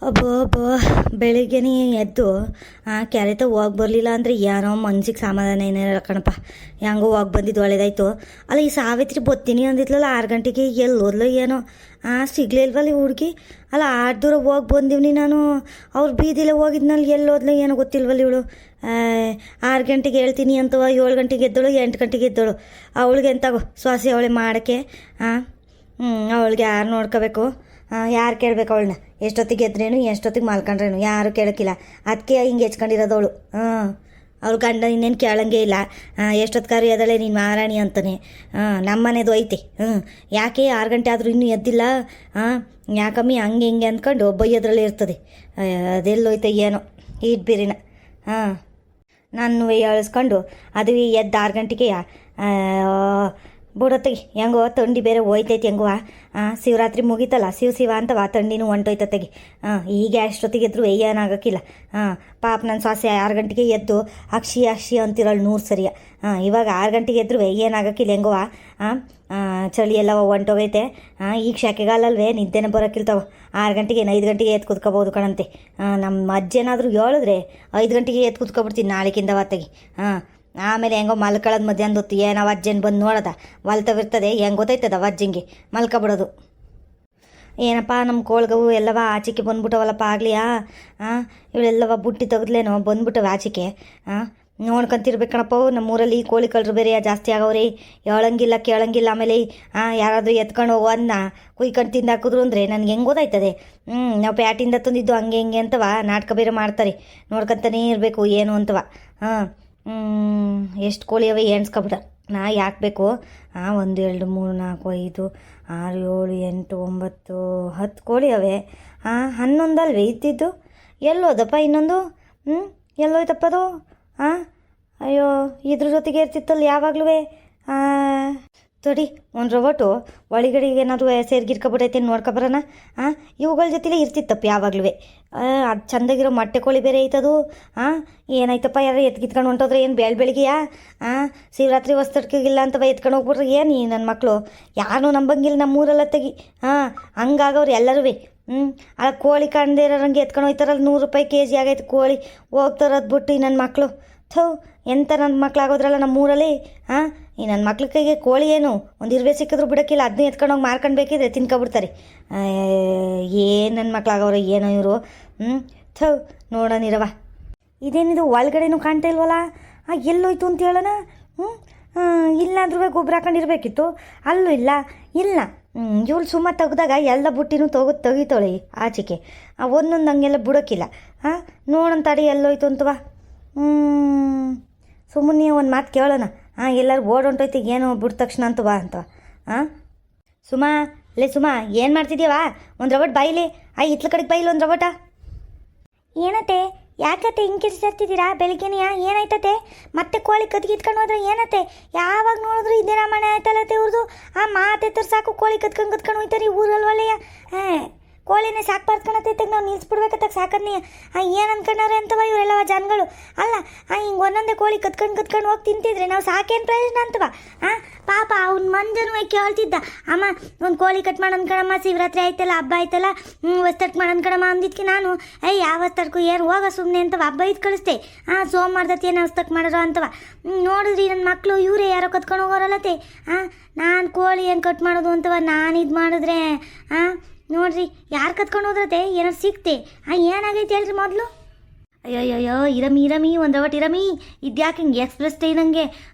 ಅಬ್ಬೋ ಅಬ್ಬೋ ಬೆಳಿಗ್ಗೆನೇ ಎದ್ದು ಕ್ಯಾರೆತ ಹೋಗಿ ಬರಲಿಲ್ಲ ಅಂದರೆ ಏನೋ ಮನ್ಸಿಗೆ ಸಮಾಧಾನ ಏನಿರಲ್ಲ ಕಣಪ್ಪ. ಹೆಂಗೋ ಹೋಗಿ ಬಂದಿದ್ದು ಒಳ್ಳೇದಾಯ್ತು. ಅಲ್ಲ ಈ ಸಾವಿತ್ರಿ ಬತ್ತೀನಿ ಅಂದಿದ್ಲಲ್ಲ 6 ಗಂಟೆಗೆ, ಎಲ್ಲೋದ್ಲು ಏನೋ ಸಿಗ್ಲೇ ಇಲ್ವಲ್ಲ ಈ ಹುಡುಗಿ. ಅಲ್ಲ 8 ದೂರ ಹೋಗಿ ಬಂದೀವ್ನಿ ನಾನು. ಅವ್ರು ಬೀದಿಲೇ ಹೋಗಿದ್ನಲ್ಲಿ ಎಲ್ಲೋದ್ಲು ಏನೋ ಗೊತ್ತಿಲ್ವಲ್ಲ ಇವಳು. 6 ಗಂಟೆಗೆ ಹೇಳ್ತೀನಿ ಅಂತವ 7 ಗಂಟೆಗೆ ಎದ್ದಳು, 8 ಗಂಟೆಗೆ ಎದ್ದಳು. ಅವಳಿಗೆ ಎಂತಾಗೋ ಸ್ವಾಸಿ ಅವಳೆ ಮಾಡೋಕ್ಕೆ. ಅವಳಿಗೆ ಯಾರು ನೋಡ್ಕೋಬೇಕು, ಯಾರು ಕೇಳಬೇಕು ಅವಳನ್ನ? ಎಷ್ಟೊತ್ತಿಗೆ ಎದ್ರೇನು ಎಷ್ಟೊತ್ತಿಗೆ ಮಲ್ಕೊಂಡ್ರೇನು ಯಾರು ಕೇಳೋಕ್ಕಿಲ್ಲ. ಅದಕ್ಕೆ ಹಿಂಗೆ ಹೆಚ್ಕೊಂಡಿರೋದು ಅವಳು. ಅವಳು ಗಂಡ ಇನ್ನೇನು ಕೇಳಂಗೆ ಇಲ್ಲ. ಎಷ್ಟೊತ್ತು ಎದಳೆ ನೀನು ಮಹಾರಾಣಿ ಅಂತಾನೆ. ನಮ್ಮನೆದು ಐತೆ. ಯಾಕೆ 6 ಗಂಟೆ ಆದರೂ ಇನ್ನೂ ಎದ್ದಿಲ್ಲ? ಯಾಕಮ್ಮಿ ಹಂಗೆ ಹಿಂಗೆ ಅಂದ್ಕೊಂಡು ಬೈಯೋದ್ರಲ್ಲೇ ಇರ್ತದೆ. ಅದೆಲ್ಲೋಯ್ತು ಏನೋ ಈಟ್ ಬೀರಿನ. ನಾನು ಎಳಿಸ್ಕೊಂಡು ಅದು ಎದ್ದು 6 ಗಂಟೆಗೆ ಬಿಡತ್ತಗೆ. ಹೆಂಗೋ ತಂಡಿ ಬೇರೆ ಹೋಯ್ತೈತಿ ಹೆಂಗೋ. ಶಿವರಾತ್ರಿ ಮುಗೀತಲ್ಲ, ಶಿವ ಅಂತವ ತಂಡಿನೂ ಹೊಂಟೋಯ್ತತೆಗೆ. ಈಗ ಅಷ್ಟೊತ್ತಿಗೆ ಎದ್ರು ಏನಾಗಕ್ಕಿಲ್ಲ. ಪಾಪ ನನ್ನ ಸೊಸೆ 6 ಗಂಟೆಗೆ ಎದ್ದು ಅಕ್ಷಿ ಅಂತಿರೋಳು 100 ಸರಿಯ. ಇವಾಗ 6 ಗಂಟೆಗೆ ಎದ್ರು ಏನಾಗಕ್ಕಿಲ್ಲ ಹೆಂಗೋ. ಚಳಿ ಎಲ್ಲ ಹೊಂಟೋಗೈತೆ. ಈಗ ಶಾಕೆಗಾಲಲ್ವೇ ನಿದ್ದೆನೇ ಬರೋಕ್ಕಿಲ್ತಾವ. 6 ಗಂಟೆಗೆ 5 ಗಂಟೆಗೆ ಎದ್ದು ಕುತ್ಕೋಬೋದು ಕಣಂತೆ. ನಮ್ಮ ಅಜ್ಜೇನಾದರೂ ಹೇಳಿದ್ರೆ 5 ಗಂಟೆಗೆ ಎದ್ದು ಕುತ್ಕೊಬಿಡ್ತೀನಿ ನಾಳೆಗಿಂದ ಹೊತ್ತಿಗೆ. ಆಮೇಲೆ ಹೆಂಗೋ ಮಲ್ಕೊಳ್ಳೋದು ಮಧ್ಯಾಹ್ನ ಹೊತ್ತು ಏನೋ ಅಜ್ಜನ ಬಂದು ನೋಡೋದ ಹೊಲ್ತವಿರ್ತದೆ. ಹೆಂಗೆ ಗೊತ್ತೈತದ ಅಜ್ಜಂಗೆ ಮಲ್ಕೊಬಿಡೋದು. ಏನಪ್ಪ ನಮ್ಮ ಕೋಳ್ಗವು ಎಲ್ಲವ ಆಚಿಕೆ ಬಂದ್ಬಿಟ್ಟವಲ್ಲಪ್ಪ ಆಗ್ಲಿಯಾ. ಇವಳೆಲ್ಲವ ಬುಟ್ಟಿ ತೆಗೆದ್ಲೇನೋ ಬಂದ್ಬಿಟ್ಟವೆ ಆಚಿಕೆ. ನೋಡ್ಕೊಂತಿರ್ಬೇಕಣಪ್ಪ. ನಮ್ಮೂರಲ್ಲಿ ಕೋಳಿ ಕಳ್ಳರು ಬೇರೆ ಜಾಸ್ತಿ ಆಗವ್ರಿ. ಹೇಳಂಗಿಲ್ಲ ಕೇಳಂಗಿಲ್ಲ. ಆಮೇಲೆ ಯಾರಾದರೂ ಎತ್ಕೊಂಡು ಹೋಗೋ ಅನ್ನ ಕುಯ್ಕೊಂಡು ತಿಂದಾಕಿದ್ರು ಅಂದರೆ ನನಗೆ ಹೆಂಗೆ ಗೊತ್ತಾಯ್ತದೆ. ನಾವು ಪ್ಯಾಟಿಂದ ತಂದಿದ್ದು ಹಂಗೆ ಹಿಂಗೆ ಅಂತವ ನಾಟಕ ಬೇರೆ ಮಾಡ್ತಾರೆ. ನೋಡ್ಕೊತಾನೇ ಇರಬೇಕು ಏನು ಅಂತವ. ಎಷ್ಟು ಕೋಳಿ ಅವೆ ಎಣ್ಸ್ಕೊಬಿಡ. ನಾ ಯಾಕೆ ಬೇಕು? 1 2 3 4 5 6 7 8 9 10 ಕೋಳಿ ಅವೆ. 11 ಅಲ್ವೇ ಇದ್ದಿದ್ದು? ಎಲ್ಲೋದಪ್ಪ ಇನ್ನೊಂದು? ಎಲ್ಲೋಯ್ತಪ್ಪದು? ಅಯ್ಯೋ ಇದ್ರ ಜೊತೆಗೆ ಇರ್ತಿತ್ತಲ್ಲ ಯಾವಾಗಲೂ. ತಡಿ ಒಂದು ರೊಬೊಟು ಒಳಗಡೆಗೆ ಏನಾದರೂ ಸೇರ್ಗಿರ್ಕೊಬಿಟ್ಟೈತೆ ನೋಡ್ಕೊಬರೋಣ. ಇವುಗಳ ಜೊತೆಲೇ ಇರ್ತಿತ್ತಪ್ಪ ಯಾವಾಗಲೂ. ಅದು ಚೆಂದಾಗಿರೋ ಮೊಟ್ಟೆ ಕೋಳಿ ಬೇರೆ ಐತದು. ಏನಾಯ್ತಪ್ಪ ಯಾರು ಎತ್ಕಿತ್ಕೊಂಡು ಹೊಂಟೋದ್ರೆ ಏನು ಬೆಳಗ್ಗೆಯಾ? ಶಿವರಾತ್ರಿ ಹೊಸ್ತಡ್ಕಿಲ್ಲ ಅಂತವ ಎತ್ಕೊಂಡು ಹೋಗ್ಬಿಟ್ರೆ ಏನು ಈ ನನ್ನ ಮಕ್ಕಳು ಯಾರು ನಂಬಂಗಿಲ್ಲ ನಮ್ಮೂರೆಲ್ಲ ತೆಗಿ. ಹಂಗಾಗವ್ರು ಎಲ್ಲರೂ. ಅಲ್ಲ ಕೋಳಿ ಕಾಣದೇ ಇರೋರಂಗೆ ಎತ್ಕೊಂಡು ಹೋಯ್ತಾರಲ್ಲ. 100 ರೂಪಾಯಿ kg ಆಗೈತೆ ಕೋಳಿ. ಹೋಗ್ತಾರದು ಬಿಟ್ಟು ಈ ನನ್ನ ಮಕ್ಕಳು. ಥೂ ಎಂಥ ನನ್ನ ಮಕ್ಳು ಆಗೋದ್ರಲ್ಲ ನಮ್ಮೂರಲ್ಲಿ. ಈ ನನ್ನ ಮಕ್ಳ ಕೈಗೆ ಕೋಳಿ ಏನು ಒಂದು ಇರುವೆ ಸಿಕ್ಕಿದ್ರು ಬಿಡೋಕ್ಕಿಲ್ಲ. ಅದನ್ನ ಎತ್ಕೊಂಡೋಗಿ ಮಾರ್ಕೊಂಡು ಬೇಕಿದ್ರೆ ತಿನ್ಕೊಬಿಡ್ತಾರೆ. ಏನು ನನ್ನ ಮಕ್ಳಾಗವ್ರ ಏನೋ ಇವರು. ಥೂ ನೋಡೋನಿರವ. ಇದೇನಿದು ಒಳಗಡೆನೂ ಕಾಣ್ತಾ ಇಲ್ವಲ್ಲ. ಎಲ್ಲೋಯ್ತು ಅಂತ ಹೇಳೋಣ. ಇಲ್ಲಾಂದ್ರೂ ಗೊಬ್ಬರ ಹಾಕೊಂಡಿರ್ಬೇಕಿತ್ತು. ಅಲ್ಲೂ ಇಲ್ಲ. ಇವಳು ಸುಮ್ಮ ತೆಗ್ದಾಗ ಎಲ್ಲ ಬುಟ್ಟಿನೂ ತೆಗಿತಾಳೆ ಆಚೆಗೆ. ಒಂದೊಂದು ಹಂಗೆಲ್ಲ ಬಿಡೋಕ್ಕಿಲ್ಲ. ನೋಡಂತಾಡಿ ಎಲ್ಲೋಯ್ತು ಅಂತವ. ಸುಮ್ಮನೆ ಒಂದು ಮಾತು ಕೇಳೋಣ. ಎಲ್ಲರೂ ಓಡೊಂಟೋಯ್ತು ಏನು ಬಿಟ್ಟ ತಕ್ಷಣ ಅಂತವ ಅಂತವ. ಸುಮಾ ಸುಮಾ ಏನು ಮಾಡ್ತಿದ್ದೀವ? ಒಂದು ರೊಬಟ್ ಬಾಯಿಲಿ. ಇತ್ಲ ಕಡೆಗೆ ಬಾಯಿಲಿ ಒಂದು ರೊಬಟ. ಏನತ್ತೆ ಯಾಕತ್ತೆ ಹಿಂಗೆ ಕಿರ್ಚಾಡ್ತಿದ್ದೀರಾ ಬೆಳಿಗ್ಗೆನೆಯಾ? ಏನಾಯ್ತತೆ? ಮತ್ತೆ ಕೋಳಿ ಕದ್ಗಿತ್ಕೊಂಡು ಹೋದ್ರೆ ಏನತ್ತೆ? ಯಾವಾಗ ನೋಡಿದ್ರು ಇದೇ ರಾಮಾಯಣ ಆಯ್ತಲ್ಲತ್ತೆ ಇವ್ರದ್ದು. ಮಾತೆತ್ತರ್ ಸಾಕು ಕೋಳಿ ಕತ್ಕೊಂಡು ಹೋಯ್ತಾರೆ ಈ ಊರಲ್ಲಿ ಒಳ್ಳೆಯ. ಕೋಳಿನೇ ಸಾಕು ಬರ್ತ್ಕೊಳತ್ತೈತೆ ನಾವು ನಿಲ್ಸ್ಬಿಡ್ಬೇಕತ್ತ ಸಾಕನ್ನೇ. ಏನು ಅನ್ಕೊಂಡಾರೆ ಅಂತವ ಇವರೆಲ್ಲವ ಜನಗಳು. ಅಲ್ಲ ಹಿಂಗೆ ಒಂದೊಂದೇ ಕೋಳಿ ಕತ್ಕೊಂಡು ಹೋಗಿ ತಿಂತಿದ್ರೆ ನಾವು ಸಾಕೇನು ಪ್ರಯೋಜನ ಅಂತವ. ಪಾಪ ಅವ್ನ ಮಂಜನೂ ಕೇಳ್ತಿದ್ದ, ಅಮ್ಮ ಒಂದು ಕೋಳಿ ಕಟ್ ಮಾಡಿ ಅನ್ಕಣಮ್ಮ, ಶಿವರಾತ್ರಿ ಆಯ್ತಲ್ಲ ಹಬ್ಬ ಆಯ್ತಲ್ಲ ಹೊಸ್ತಡ್ಕು ಮಾಡಿ ಅನ್ಕಣಮ್ಮ ಅಂದಿದ್ಕೆ ನಾನು ಯಾವ ಹೊಸ್ತಡ್ಕು ಏನು ಹೋಗ ಸುಮ್ಮನೆ ಅಂತವ ಹಬ್ಬ ಇದ್ದು ಕಳಿಸ್ತೆ. ಸೋಮವಾರದತ್ತಿ ಏನು ಹೊಸ್ತಕ್ ಮಾಡಿರೋ ಅಂತವ. ನೋಡಿದ್ರಿ ನನ್ನ ಮಕ್ಕಳು ಇವರೇ ಯಾರೋ ಕತ್ಕೊಂಡು ಹೋಗೋರಲ್ಲತ್ತೆ. ನಾನು ಕೋಳಿ ಏನು ಕಟ್ ಮಾಡೋದು ಅಂತವ ನಾನು ಇದು ಮಾಡಿದ್ರೆ ನೋಡ್ರಿ ಯಾರು ಕತ್ಕೊಂಡು ಹೋದ್ರತೆ ಏನೋ ಸಿಕ್ತೆ. ಏನಾಗೈತೆ ಹೇಳ್ರಿ ಮೊದಲು. ಅಯ್ಯಯ್ಯೋ ಇರಮಿ ಒಂದು ರವಟ್ ಇರಮಿ. ಇದ್ಯಾಕೆ ಹಿಂಗೆ ಎಕ್ಸ್ಪ್ರೆಸ್ ಟ್ರೈನಂಗೆ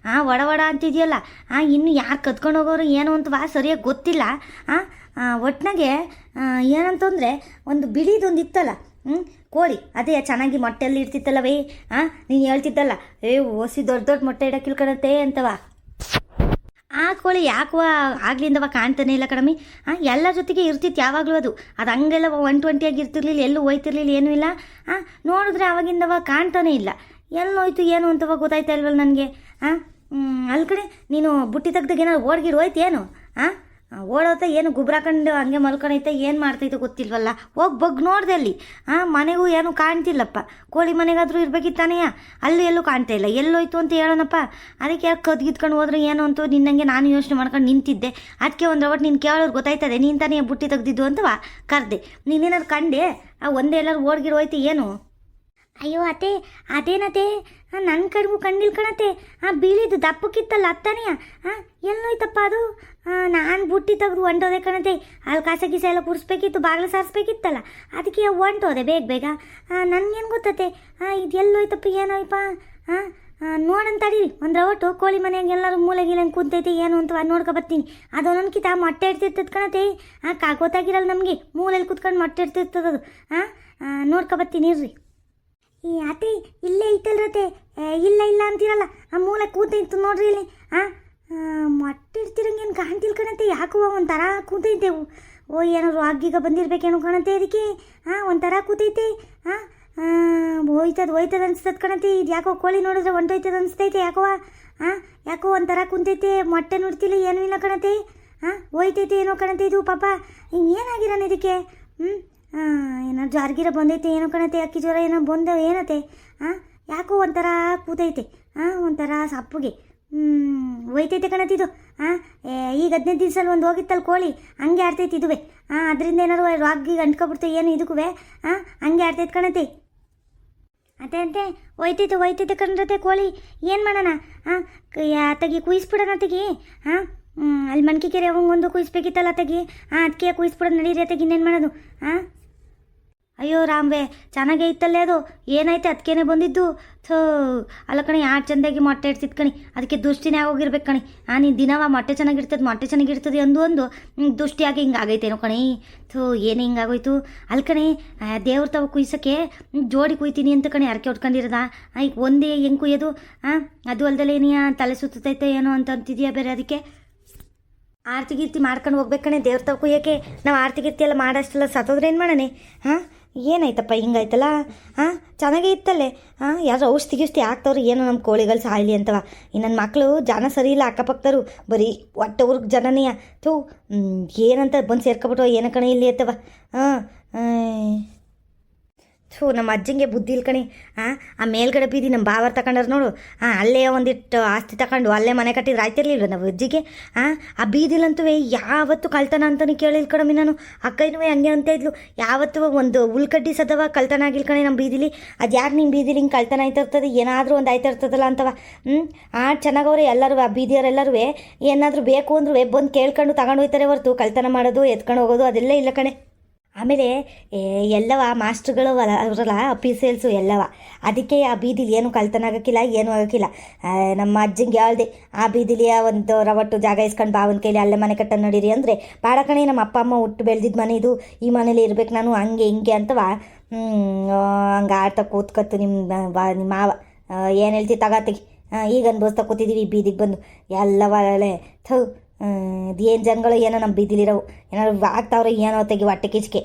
ವಡ ಅಂತಿದೆಯಲ್ಲ. ಇನ್ನು ಯಾರು ಕತ್ಕೊಂಡು ಹೋಗೋರು ಏನು ಅಂತವಾ ಸರಿಯಾಗಿ ಗೊತ್ತಿಲ್ಲ. ಒಟ್ಟಿನಾಗೆ ಏನಂತಂದರೆ ಒಂದು ಬಿಳಿದೊಂದು ಇತ್ತಲ್ಲ ಕೋಳಿ, ಅದೇ ಚೆನ್ನಾಗಿ ಮೊಟ್ಟೆಯಲ್ಲಿ ಇರ್ತಿತ್ತಲ್ಲವೇ. ನೀನು ಹೇಳ್ತಿದ್ದಲ್ಲ ಓಸಿ ದೊಡ್ಡ ಮೊಟ್ಟೆ ಇಡಕ್ಕೆ ಇಳ್ಕೊಳತ್ತೆ ಅಂತವ. ಕೋಳಿ ಯಾಕವ ಆಗ್ಲಿಂದವ ಕಾಣ್ತಾನೆ ಇಲ್ಲ ಕಣಮಿ. ಎಲ್ಲ ಜೊತೆಗೆ ಇರ್ತಿತ್ತು ಯಾವಾಗಲೂ ಅದು ಹಂಗೆಲ್ಲ 120 ಇರ್ತಿರ್ಲಿಲ್ಲ, ಎಲ್ಲೂ ಹೋಯ್ತಿರ್ಲಿಲ್ಲ, ಏನೂ ಇಲ್ಲ. ನೋಡಿದ್ರೆ ಆವಾಗಿಂದವ ಕಾಣ್ತಾನೆ ಇಲ್ಲ. ಎಲ್ಲೋಯ್ತು ಏನು ಅಂತವ ಗೊತ್ತಾಯ್ತಾ ಇಲ್ವಲ್ಲ ನನಗೆ. ಅಲ್ಲಿ ಕಡೆ ನೀನು ಬುಟ್ಟಿ ತೆಗ್ದಾಗ ಏನಾದ್ರು ಓಡ್ಗಿಡ್ ಹೋಯ್ತು ಏನು? ಓಡೋತ ಏನು ಗೊಬ್ಬರ ಹಾಕೊಂಡು ಹಂಗೆ ಮಲ್ಕೊಂಡೈತೆ ಏನು ಮಾಡ್ತೈತೆ ಗೊತ್ತಿಲ್ವಲ್ಲ. ಹೋಗಿ ಬಗ್ ನೋಡಿದೆ ಅಲ್ಲಿ. ಮನೆಗೂ ಏನೂ ಕಾಣ್ತಿಲ್ಲಪ್ಪ. ಕೋಳಿ ಮನೆಗಾದರೂ ಇರ್ಬೇಕಿತ್ತಾನೆಯ, ಅಲ್ಲಿ ಎಲ್ಲೂ ಕಾಣ್ತಾ ಇಲ್ಲ. ಎಲ್ಲೋಯ್ತು ಅಂತ ಹೇಳೋಣಪ್ಪ. ಅದಕ್ಕೆ ಯಾಕೆ ಕದ್ಗಿತ್ಕೊಂಡು ಹೋದ್ರೆ ಏನು ಅಂತ ನಿನ್ನಂಗೆ ನಾನು ಯೋಚನೆ ಮಾಡ್ಕೊಂಡು ನಿಂತಿದ್ದೆ. ಅದಕ್ಕೆ ಒಂದು ರವಟ್ ನೀನು ಕೇಳೋರು ಗೊತ್ತಾಯ್ತದೆ ನೀನು ತಾನೇ ಬುಟ್ಟಿ ತೆಗ್ದಿದ್ದು ಅಂತವ ಕರೆದೆ. ನೀನೇನಾದ್ರು ಕಂಡೆ ಆ ಒಂದೇ ಎಲ್ಲರೂ ಓಡ್ಗಿರೋ ಹೋಯ್ತು ಏನು? ಅಯ್ಯೋ ಅತ್ತೆ, ಅದೇನತ್ತೆ ನನ್ನ ಕಡೆಗೂ ಕಣ್ಣಿಲ್ ಕಣತ್ತೆ. ಬೀಳಿದು ದಪ್ಪಕ್ಕಿತ್ತಲ್ಲ ಅತ್ತಾನೆಯ ಎಲ್ಲೋಯ್ತಪ್ಪ ಅದು? ನಾನು ಬುಟ್ಟಿ ತೆಗೆದು ಹೊಂಟೋದೆ ಕಣತೆ. ಅಲ್ಲಿ ಕಸ ಗಿಸ ಎಲ್ಲ ಕುಡಿಸ್ಬೇಕಿತ್ತು, ಬಾಗಿಲು ಸಾರಿಸ್ಬೇಕಿತ್ತಲ್ಲ, ಅದಕ್ಕೆ ಹೊಂಟೋದೆ ಬೇಗ ಬೇಗ. ನನಗೇನು ಗೊತ್ತತ್ತೆ ಇದು ಎಲ್ಲೋಯ್ತಪ್ಪ ಏನೋಯ್ಪ. ನೋಡಂತ ತಡೀರಿ, ಒಂದು ಒಟ್ಟು ಕೋಳಿ ಮನೆಯಾಗ ಎಲ್ಲರೂ ಮೂಲೆಗಿಲ್ಲ ಕುಂತೈತೆ ಏನು ಅಂತ ನೋಡ್ಕೊಬರ್ತೀನಿ. ಅದು ಒಂದೊಂದ್ಕಿತ ಮೊಟ್ಟೆ ಇಡ್ತಿರ್ತದೆ ಕಣತೆ. ಗೊತ್ತಾಗಿರಲ್ಲ ನಮಗೆ, ಮೂಲೆಯಲ್ಲಿ ಕುತ್ಕೊಂಡು ಮೊಟ್ಟೆ ಇಡ್ತಿರ್ತದದು. ನೋಡ್ಕೊಬರ್ತೀನಿ ಇರ್ರಿ. ಈ ಅತ್ತೆ ಇಲ್ಲೇ ಐತಲ್ರತೆ, ಇಲ್ಲ ಇಲ್ಲ ಅಂತೀರಲ್ಲ, ಆ ಮೂಲೆ ಕೂತೈತು ನೋಡ್ರಿ ಇಲ್ಲಿ. ಮೊಟ್ಟೆ ಇಡ್ತಿರಂಗೇನು ಕಾಣ್ತಿಲ್ ಕಣತೆ, ಯಾಕೋ ಒಂಥರ ಕೂತೈತೆ. ಏನಾದ್ರು ಆಗಿಗ ಬಂದಿರ್ಬೇಕೇನೋ ಕಣತೆ ಅದಕ್ಕೆ. ಒಂಥರ ಕೂತೈತೆ. ಹೋಯ್ತದ ಅನ್ಸ್ತದ ಕಣತೆ. ಇದು ಯಾಕೋ ಕೋಳಿ ನೋಡಿದ್ರೆ ಹೊಂಟೋಯ್ತದ ಅನಿಸ್ತೈತೆ ಯಾಕೋ. ಯಾಕೋ ಒಂಥರ ಕುಂತೈತೆ, ಮೊಟ್ಟೆ ನೋಡ್ತಿಲ್ಲ ಏನೂ ಇಲ್ಲ ಕಣತೆ. ಹೋಯ್ತೈತೆ ಏನೋ ಕಣತೆ ಇದು ಪಾಪ. ಏನಾಗಿರೋಣ ಇದಕ್ಕೆ? ಏನಾದ್ರು ಜಾರ್ಗಿರ ಬಂದೈತೆ ಏನೋ ಕಣತೆ, ಅಕ್ಕಿ ಜ್ವರ ಏನೋ ಬಂದ ಏನತ್ತೆ. ಯಾಕೋ ಒಂಥರ ಕೂತೈತೆ, ಒಂಥರ ಸಪ್ಪಗೆ ಹೋಯ್ತೈತೆ ಕಣತಿದು. ಈಗ 15 ದಿವ್ಸಲ್ಲಿ ಒಂದು ಹೋಗಿತ್ತಲ್ಲ ಕೋಳಿ, ಹಂಗೆ ಆಡ್ತೈತೆ ಇದುವೆ. ಅದರಿಂದ ಏನಾರು ರಾಗಿಗೆ ಅಂಟ್ಕೊಬಿಡ್ತು ಏನು ಇದಕ್ಕೂ. ಹಂಗೆ ಆಡ್ತೈತೆ ಕಣತೆ. ಅತ್ತೆ ಹೋಯ್ತೈತೆ ಕಣ್ರತೆ ಕೋಳಿ. ಏನು ಮಾಡೋಣ? ತಗಿ ಕುಯಿಸ್ಬಿಡೋಣ ತೆಗಿ. ಅಲ್ಲಿ ಮಣ್ಕಿ ಕೆರೆ ಒಂದು ಕುಯಿಸ್ಬೇಕಿತ್ತಲ್ಲ ತೆಗಿ. ಅದಕ್ಕೆ ಕುಯಿಸ್ಬಿಡೋದು ನಡೀರಿ ತೆಗಿ. ಇನ್ನೇನು ಮಾಡೋದು? ಅಯ್ಯೋ ರಾಮ್ವೆ, ಚೆನ್ನಾಗೇ ಇತ್ತಲ್ಲೇ ಅದು. ಏನಾಯ್ತು ಅದಕ್ಕೇನೆ ಬಂದಿದ್ದು? ಅಲ್ಲ ಕಣಿ, ಯಾರು ಚೆಂದಾಗಿ ಮೊಟ್ಟೆ ಇಡ್ತಿತ್ತು ಕಣಿ, ಅದಕ್ಕೆ ದುಷ್ಟಿನೇ ಆಗೋಗಿರ್ಬೇಕು ಕಣಿ. ನೀನು ದಿನವ ಮೊಟ್ಟೆ ಚೆನ್ನಾಗಿರ್ತದೆ ಒಂದು ದುಷ್ಟಿಯಾಗಿ ಹಿಂಗಾಗೈತೇನೋ ಕಣಿ. ಏನು ಹಿಂಗಾಗೋಯ್ತು? ಅಲ್ಲಿ ಕಣಿ, ದೇವ್ರ ತಾವು ಕುಯ್ಸೋಕ್ಕೆ ಜೋಡಿ ಕುಯ್ತೀನಿ ಅಂತ ಕಣಿ ಅರಕೆ ಉಟ್ಕೊಂಡಿರೋದ. ಈಗ ಒಂದೇ ಹೆಂಗೆ ಕುಯ್ಯೋದು? ಅದು ಅಲ್ದಲ್ಲೇ ನೀ ತಲೆ ಸುತ್ತೈತೆ ಏನೋ ಅಂತ ಅಂತಿದ್ಯಾ ಬೇರೆ. ಅದಕ್ಕೆ ಆರತಿ ಗೀರ್ತಿ ಮಾಡ್ಕೊಂಡು ಹೋಗ್ಬೇಕು ಕಣೆ ದೇವ್ರ ತಾವು ಕುಯ್ಯೋಕ್ಕೆ. ನಾವು ಆರತಿ ಗೀರ್ತಿ ಎಲ್ಲ ಮಾಡೋಷ್ಟೆಲ್ಲ ಸತ್ತೋದ್ರೆ ಏನು ಮಾಡೋಣ? ಏನಾಯ್ತಪ್ಪ ಹಿಂಗಾಯ್ತಲ್ಲ? ಚೆನ್ನಾಗೇ ಇತ್ತಲ್ಲೇ. ಯಾರು ಔಷಧಿ ಗಿಷ್ಟಿ ಹಾಕ್ತವ್ರು ಏನೋ ನಮ್ಮ ಕೋಳಿಗಳು ಸಾಯಲಿ ಅಂತವ. ನನ್ನ ಮಕ್ಕಳು ಜನ ಸರಿ ಇಲ್ಲ, ಅಕ್ಕಪಕ್ಕದವರು ಬರೀ ಒಟ್ಟು ಅವ್ರಿಗೆ ಜನನೀಯ. ಏನಂತ ಬಂದು ಸೇರ್ಕೊಬಿಟ್ಟು ಏನೋ ಕಣೆ ಇಲ್ಲಿ ಅಂತವ. ನಮ್ಮ ಅಜ್ಜಂಗೆ ಬುದ್ಧಿ ಇಲ್ಲ ಕಣಿ. ಆ ಮೇಲ್ಗಡೆ ಬೀದಿ ನಮ್ಮ ಬಾವರ್ ತಗೊಂಡ್ರು ನೋಡು. ಅಲ್ಲೇ ಒಂದಿಟ್ಟು ಆಸ್ತಿ ತಗೊಂಡು ಅಲ್ಲೇ ಮನೆ ಕಟ್ಟಿದ್ರೆ ಆಯ್ತಿರ್ಲಿಲ್ವ ನಾವು ಅಜ್ಜಿಗೆ? ಆ ಬೀದಿಲಂತೂ ಯಾವತ್ತು ಕಳ್ತನ ಅಂತಲೇ ಕೇಳಿಲ್ಲ ಕಣಮಿ ನಾನು. ಅಕ್ಕನೂ ಹಂಗೆ ಅಂತ ಇದ್ಲು, ಯಾವತ್ತು ಒಂದು ಉಳ್ಕಡ್ಡಿ ಸದವ ಕಳ್ತನ ಆಗಿಲ್ಲ ಕಣೆ ನಮ್ಮ ಬೀದಿಲಿ. ಅದು ಯಾರು ನಿಮ್ಮ ಬೀದಿಲಿ ಹಿಂಗೆ ಕಳ್ತನ ಆಯ್ತಿರ್ತದೆ, ಏನಾದರೂ ಒಂದು ಆಯ್ತಿರ್ತದಲ್ಲ ಅಂತವ. ಚೆನ್ನಾಗವ್ರೆ ಎಲ್ಲರೂ, ಆ ಬೀದಿಯವರೆಲ್ಲರೂ ಏನಾದರೂ ಬೇಕು ಅಂದ್ರೂ ಬಂದು ಕೇಳ್ಕೊಂಡು ತಗೊಂಡು ಹೋಗ್ತಾರೆ ಹೊರತು ಕಳ್ತನ ಮಾಡೋದು ಎತ್ಕೊಂಡು ಹೋಗೋದು ಅದೆಲ್ಲ ಇಲ್ಲ ಕಣೆ. ಆಮೇಲೆ ಎಲ್ಲವ ಮಾಸ್ಟ್ರುಗಳು ಅವರಲ್ಲ ಅಫೀಸಿಯಲ್ಸು ಎಲ್ಲವ, ಅದಕ್ಕೆ ಆ ಬೀದಿಲಿ ಏನು ಕಳ್ತನ ಆಗೋಕ್ಕಿಲ್ಲ, ಏನೂ ಆಗೋಕ್ಕಿಲ್ಲ. ನಮ್ಮ ಅಜ್ಜಂಗೆ ಹೇಳ್ದೆ, ಆ ಬೀದಿಲಿ ಒಂದು ರವಟ್ಟು ಜಾಗ ಇಸ್ಕೊಂಡು ಬಾವನ ಕೈಲಿ ಅಲ್ಲೇ ಮನೆ ಕಟ್ಟ ನಡೀರಿ ಅಂದರೆ, ಬೇಡ ಕಣೆ ನಮ್ಮ ಅಪ್ಪ ಅಮ್ಮ ಹುಟ್ಟು ಬೆಳೆದಿದ್ದು ಮನೆ ಇದು, ಈ ಮನೇಲಿ ಇರ್ಬೇಕು ನಾನು, ಹಂಗೆ ಹಿಂಗೆ ಅಂತವ. ಹಂಗೆ ಆಡ್ತಾ ಕೂತ್ಕತ್ತು ನಿಮ್ಮ ಮಾವ. ಏನು ಹೇಳ್ತಿ ತಗತ್ತಿಗೆ. ಈಗ ಅನ್ಭವಿಸ್ತಾ ಕೂತಿದ್ದೀವಿ ಈ ಬೀದಿಗೆ ಬಂದು ಎಲ್ಲವೇ. ಏನು ಜನಗಳು ಏನೋ ನಮ್ಮ ಬೀದಿಲಿರೋವು ಏನಾದ್ರು ಆಗ್ತಾವ್ರೆ ಏನೋ ತೆಗಿ ಹೊಟ್ಟೆ ಕಿಚ್ಕೆ.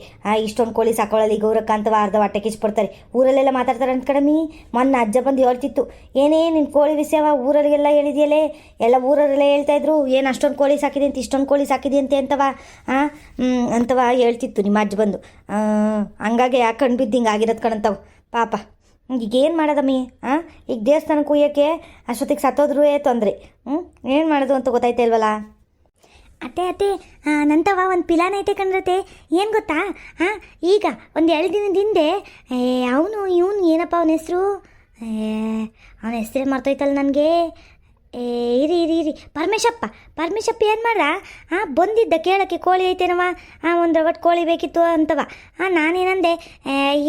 ಇಷ್ಟೊಂದು ಕೋಳಿ ಸಾಕೊಳ್ಳಿ ಗೌರಕ್ಕ ಅಂತವ ಅರ್ಧ ಹೊಟ್ಟೆ ಕಿಚ್ಬಿಡ್ತಾರೆ. ಊರಲ್ಲೆಲ್ಲ ಮಾತಾಡ್ತಾರೆ ಅಂತ ಕಡಿಮೆ. ಮೊನ್ನೆ ಅಜ್ಜ ಬಂದು ಹೇಳ್ತಿತ್ತು, ಏನೇ ನಿನ್ನ ಕೋಳಿ ವಿಷಯವ ಊರಲ್ಲಿಗೆಲ್ಲ ಹೇಳಿದೆಯಲ್ಲೇ, ಎಲ್ಲ ಊರಲ್ಲೆಲ್ಲ ಹೇಳ್ತಾಯಿದ್ರು, ಏನು ಅಷ್ಟೊಂದು ಕೋಳಿ ಸಾಕಿದೆ ಅಂತ, ಇಷ್ಟೊಂದು ಕೋಳಿ ಸಾಕಿದೆ ಅಂತವ ಅಂತವ ಹೇಳ್ತಿತ್ತು ನಿಮ್ಮ ಅಜ್ಜ ಬಂದು. ಹಂಗಾಗಿ ಯಾಕೆ ಕಣ್ಣು ಬಿದ್ದು ಹಿಂಗೆ ಆಗಿರೋದು ಕಣಂತವು ಪಾಪ. ಈಗ ಏನು ಮಾಡೋದಮ್ಮಿ? ಈಗ ದೇವಸ್ಥಾನಕ್ಕೆ ಕುಯ್ಯೋಕ್ಕೆ ಅಷ್ಟೊತ್ತಿಗೆ ಸತ್ತೋದ್ರೂ ತೊಂದರೆ. ಏನು ಮಾಡೋದು ಅಂತ ಗೊತ್ತಾಯ್ತಾ ಇಲ್ವಲ್ಲ? ಅತ್ತೆ ನಂತವ ಒಂದು ಪಿಲಾನ ಐತೆ ಕಣ್ರತೆ. ಏನು ಗೊತ್ತಾ? ಈಗ ಒಂದು 2 ದಿನದ ಹಿಂದೆ ಇವನು ಏನಪ್ಪ ಅವನ ಹೆಸರು? ಅವನ ಹೆಸರೇ ಮರ್ತೋಯ್ತಲ್ಲ ನನಗೆ. ಇರಿ ಪರಮೇಶಪ್ಪ ಏನು ಮಾಡ್ದ? ಬಂದಿದ್ದ ಕೇಳೋಕ್ಕೆ ಕೋಳಿ ಐತೇನವ, ಒಂದು ಒಟ್ಟು ಕೋಳಿ ಬೇಕಿತ್ತು ಅಂತವ. ನಾನೇನಂದೆ,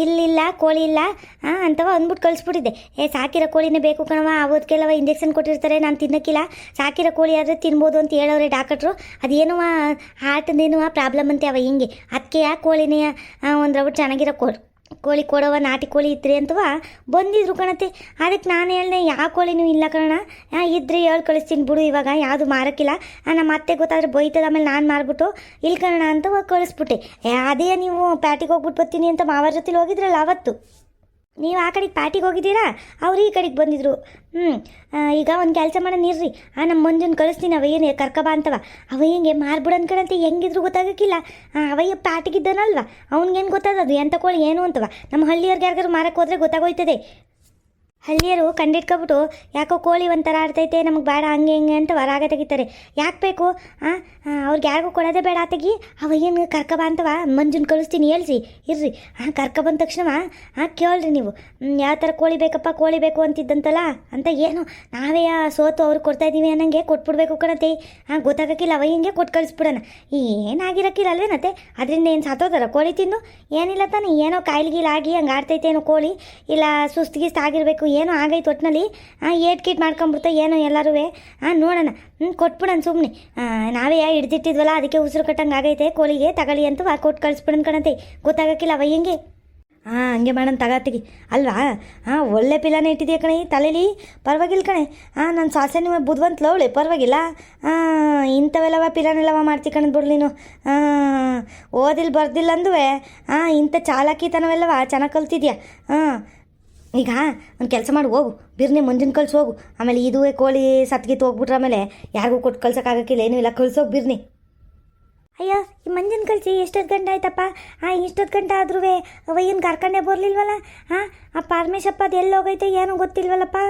ಇಲ್ಲಿಲ್ಲ ಕೋಳಿ ಇಲ್ಲ ಅಂತವ ಅಂದ್ಬಿಟ್ಟು ಕಳಿಸ್ಬಿಟ್ಟಿದ್ದೆ. ಸಾಕಿರೋ ಕೋಳಿನೇ ಬೇಕು ಕಣವ, ಅವತ್ತಿಗೆಲ್ಲವ ಇಂಜೆಕ್ಷನ್ ಕೊಟ್ಟಿರ್ತಾರೆ, ನಾನು ತಿನ್ನೋಕ್ಕಿಲ್ಲ, ಸಾಕಿರೋ ಕೋಳಿ ಆದರೆ ತಿನ್ಬೋದು ಅಂತ ಹೇಳೋರೆ ಡಾಕ್ಟ್ರು. ಅದೇನುವ ಹಾರ್ಟ್ದೇನುವ ಪ್ರಾಬ್ಲಮ್ ಅಂತೆ ಅವ ಹಿಂಗೆ, ಅದಕ್ಕೆ ಆ ಕೋಳಿನೇ ಒಂದು ರೌಟ್ ಚೆನ್ನಾಗಿರೋ ಕೋಳಿ ಕೊಡವ, ನಾಟಿ ಕೋಳಿ ಇದ್ರಿ ಅಂತವ ಬಂದಿದ್ರು ಕಣತೆ. ಅದಕ್ಕೆ ನಾನು ಹೇಳ್ದೆ, ಯಾವ ಕೋಳಿನೂ ಇಲ್ಲ ಕಣ, ಇದ್ರೆ ಹೇಳಿ ಕಳಿಸ್ತೀನಿ ಬಿಡು, ಇವಾಗ ಯಾವುದು ಮಾರೋಕ್ಕಿಲ್ಲ, ನಮ್ಮ ಅತ್ತೆ ಗೊತ್ತಾದ್ರೆ ಬೈತದ, ಆಮೇಲೆ ನಾನು ಮಾರ್ಬಿಟ್ಟು ಇಲ್ಲಿ ಕಣ ಅಂತ ಕಳಿಸ್ಬಿಟ್ಟೆ. ಅದೇ ನೀವು ಪ್ಯಾಟಿಗೆ ಹೋಗ್ಬಿಟ್ಟು ಬರ್ತೀನಿ ಅಂತ ಮಾವರ ಜೊತೆಲಿ ಹೋಗಿದ್ರಲ್ಲ ಅವತ್ತು, ನೀವು ಆ ಕಡೆಗೆ ಪ್ಯಾಟಿಗೆ ಹೋಗಿದ್ದೀರಾ, ಅವ್ರು ಈ ಕಡೆಗೆ ಬಂದಿದ್ರು. ಈಗ ಒಂದು ಕೆಲಸ ಮಾಡೋಣಿರ್ರಿ, ನಮ್ಮ ಮಂಜುನ ಕಳಿಸ್ತೀನಿ, ಅವ ಏನು ಕರ್ಕಬಾ ಅಂತವ. ಅವ ಹಿಂಗೆ ಮಾರ್ಬಿಡು ಅನ್ಕಣಂತೆ, ಹೆಂಗಿದ್ರು ಗೊತ್ತಾಗಕ್ಕಿಲ್ಲ. ಅವಯ್ಯ ಪ್ಯಾಟಿಗಿದ್ದಾನಲ್ವ, ಅವ್ನಿಗೇನು ಗೊತ್ತಾಗೋದು ಎಂಥ ಕೋಳಿ ಏನು ಅಂತವ. ನಮ್ಮ ಹಳ್ಳಿಯವ್ರಿಗೆ ಯಾರಿಗಾರು ಮಾರಕ್ಕೆ ಹೋದ್ರೆ ಗೊತ್ತಾಗೋಯ್ತದೆ. ಹಳ್ಳಿಯರು ಕಂಡಿಡ್ಕೊಬಿಟ್ಟು ಯಾಕೋ ಕೋಳಿ ಒಂಥರ ಆಡ್ತೈತೆ ನಮಗೆ ಬೇಡ ಹಂಗೆ ಹಿಂಗೆ ಅಂತ ಹೊರಾಗ ತೆಗಿತಾರೆ. ಯಾಕೆ ಬೇಕು? ಅವ್ರಿಗೆ ಯಾರಿಗೂ ಕೊಡೋದೇ ಬೇಡ ತೆಗಿ. ಏನು ಕರ್ಕೊಬ ಅಂತವ ಮಂಜುನ ಕಳಿಸ್ತೀನಿ ಹೇಳ್ಸಿ ಇರ್ರಿ. ಕರ್ಕೊಬಂದ ತಕ್ಷಣ ಕೇಳ್ರಿ ನೀವು ಯಾವ ಥರ ಕೋಳಿ ಬೇಕಪ್ಪ ಕೋಳಿ ಬೇಕು ಅಂತಿದ್ದಂತಲ್ಲ ಅಂತ. ಏನು ನಾವೇ ಸೋತು ಅವ್ರಿಗೆ ಕೊಡ್ತಾಯಿದ್ದೀವಿ ಅನ್ನಂಗೆ ಕೊಟ್ಬಿಡ್ಬೇಕು ಕಣತೆ. ಗೊತ್ತಾಗಕ್ಕಿಲ್ಲ ಹಿಂಗೆ ಕೊಟ್ಟು ಕಳಿಸ್ಬಿಡೋಣ. ಏನಾಗಿರಕ್ಕಿಲ್ಲ ಅಲ್ವೇನತ್ತೆ? ಅದರಿಂದ ಏನು ಸತ್ತೋದಾರ ಕೋಳಿ ತಿಂದು? ಏನಿಲ್ಲ ತಾನೆ, ಏನೋ ಕಾಯಿಲೆಗೀಲಾಗಿ ಹಂಗೆ ಆಡ್ತೈತೆ ಏನೋ ಕೋಳಿ, ಇಲ್ಲ ಸುಸ್ತಿಗಿಸ್ತು ಆಗಿರಬೇಕು, ಏನೋ ಆಗೈತೆ ಒಟ್ಟಿನಲ್ಲಿ. ಏಟ್ ಕೀಟ್ ಮಾಡ್ಕೊಂಬಿಡ್ತಾ ಏನೋ ಎಲ್ಲರೂ. ನೋಡೋಣ ಕೊಟ್ಬಿಡೋಣ ಸುಮ್ಮನೆ. ನಾವೇ ಹಿಡ್ದಿಟ್ಟಿದ್ವಲ್ಲ ಅದಕ್ಕೆ ಉಸಿರು ಕಟ್ಟಂಗೆ ಆಗೈತೆ ಕೋಳಿಗೆ, ತಗೊಳ್ಳಿ ಅಂತ ಕೊಟ್ಟು ಕಳಿಸ್ಬಿಡೋಣ ಕಣತೆ. ಗೊತ್ತಾಗಕ್ಕಿಲ್ಲ ಹೆಂಗೆ. ಹಂಗೆ ಮಾಡೋಣ ತಗತ್ತಿಗೆ ಅಲ್ವಾ? ಒಳ್ಳೆ ಪಿಲಾನೇ ಇಟ್ಟಿದೆಯಾ ಕಣೆ ತಲೆಯಲ್ಲಿ, ಪರವಾಗಿಲ್ಲ ಕಣೆ. ನನ್ನ ಸಾಸೆ ನಿಮ್ಮ ಬುದ್ಧಿವಂತಲು ಅವಳೆ, ಪರವಾಗಿಲ್ಲ. ಇಂಥವೆಲ್ಲವ ಪಿಲಾನೆಲ್ಲವ ಮಾಡ್ತಿ ಕಣದ್ ಬಿಡ್ಲಿ ನೀನು. ಓದಿಲ್ಲ ಬರ್ದಿಲ್ಲ ಅಂದುವೆ ಇಂಥ ಚಾಲಾಕಿತನವೆಲ್ಲವ ಚೆನ್ನಾಗಿ ಕಲ್ತಿದ್ಯಾ. ಈಗ ಒಂದು ಕೆಲಸ ಮಾಡಿ ಹೋಗು, ಬಿರ್ನೆ ಮಂಜಿನ ಕಳ್ಸಿ ಹೋಗು. ಆಮೇಲೆ ಇದುವೇ ಕೋಳಿ ಸತ್ಗಿತ್ತು ಹೋಗ್ಬಿಟ್ರೆ ಆಮೇಲೆ ಯಾರಿಗೂ ಕೊಟ್ಟು ಕಳ್ಸೋಕ್ಕಾಗಕ್ಕಿಲ್ಲ, ಏನೂ ಇಲ್ಲ, ಕಳ್ಸೋಗಿ ಬಿರ್ನಿ. ಅಯ್ಯೋ ಈ ಮಂಜಿನ ಕಳಿಸಿ ಎಷ್ಟೊತ್ತು ಗಂಟೆ ಆಯ್ತಪ್ಪ? ಇಷ್ಟೊತ್ತು ಗಂಟೆ ಆದ್ರೂ ಅವಯ್ಯನ ಕರ್ಕೊಂಡೇ ಬರಲಿಲ್ವಲ್ಲ. ಆ ಪರಮೇಶಪ್ಪ ಅದು ಎಲ್ಲಿ ಹೋಗೈತೆ ಏನೋ ಗೊತ್ತಿಲ್ವಲ್ಲಪ್ಪ.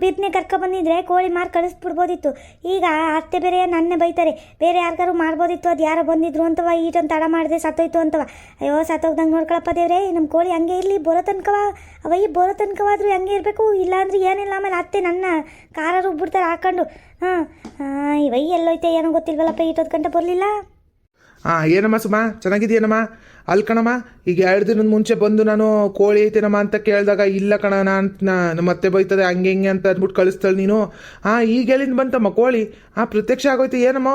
ಬಿರ್ನೆ ಕರ್ಕೊಬಂದಿದ್ರೆ ಕೋಳಿ ಮಾರಿ ಕಳಿಸ್ಬಿಡ್ಬೋದಿತ್ತು. ಈಗ ಅತ್ತೆ ಬೇರೆ ನನ್ನೇ ಬೈತಾರೆ, ಬೇರೆ ಯಾರಿಗಾರು ಮಾಡ್ಬೋದಿತ್ತು, ಅದು ಯಾರೋ ಬಂದಿದ್ರು ಅಂತವ, ಈಟೊಂದು ತಡ ಮಾಡಿದೆ ಸತ್ತೋಯ್ತು ಅಂತವ. ಅಯ್ಯೋ ಸತ್ತೋಗ್ದಂಗೆ ನೋಡ್ಕೊಳಪ್ಪ ದೇವ್ರೆ, ನಮ್ಮ ಕೋಳಿ ಹಂಗೆ ಇರಲಿ, ಬರೋ ತನಕವ ಅವಯ್ಯ ಬರೋ ತನಕವಾದ್ರೂ ಹಂಗೆ ಇರಬೇಕು. ಇಲ್ಲಾಂದ್ರೆ ಏನಿಲ್ಲ, ಆಮೇಲೆ ಅತ್ತೆ ನನ್ನ ಖಾರ ರುಬ್ಬಿಡ್ತಾರೆ ಹಾಕೊಂಡು. ಇವಯ್ಯ ಎಲ್ಲೋಯ್ತೆ ಏನೋ ಗೊತ್ತಿಲ್ವಲ್ಲಪ್ಪ, ಈಟೊತ್ತು ಗಂಟೆ ಬರಲಿಲ್ಲ. ಏನಮ್ಮ ಸುಮಾ, ಚೆನ್ನಾಗಿದೆಯೇನಮ್ಮ? ಅಲ್ಕಣಮ್ಮ, ಈಗ 2 ದಿನದ ಮುಂಚೆ ಬಂದು ನಾನು ಕೋಳಿ ಐತೇನಮ್ಮ ಅಂತ ಕೇಳಿದಾಗ ಇಲ್ಲ ಕಣ ನಾನು ಮತ್ತೆ ಬೈತದೆ ಹಂಗೆ ಹಿಂಗೆ ಅಂತ ಅಂದ್ಬಿಟ್ಟು ಕಳಿಸ್ತಾಳೆ ನೀನು. ಈಗ ಎಲ್ಲಿಂದ ಬಂತಮ್ಮ ಕೋಳಿ? ಪ್ರತ್ಯಕ್ಷ ಆಗೋಯ್ತು ಏನಮ್ಮ?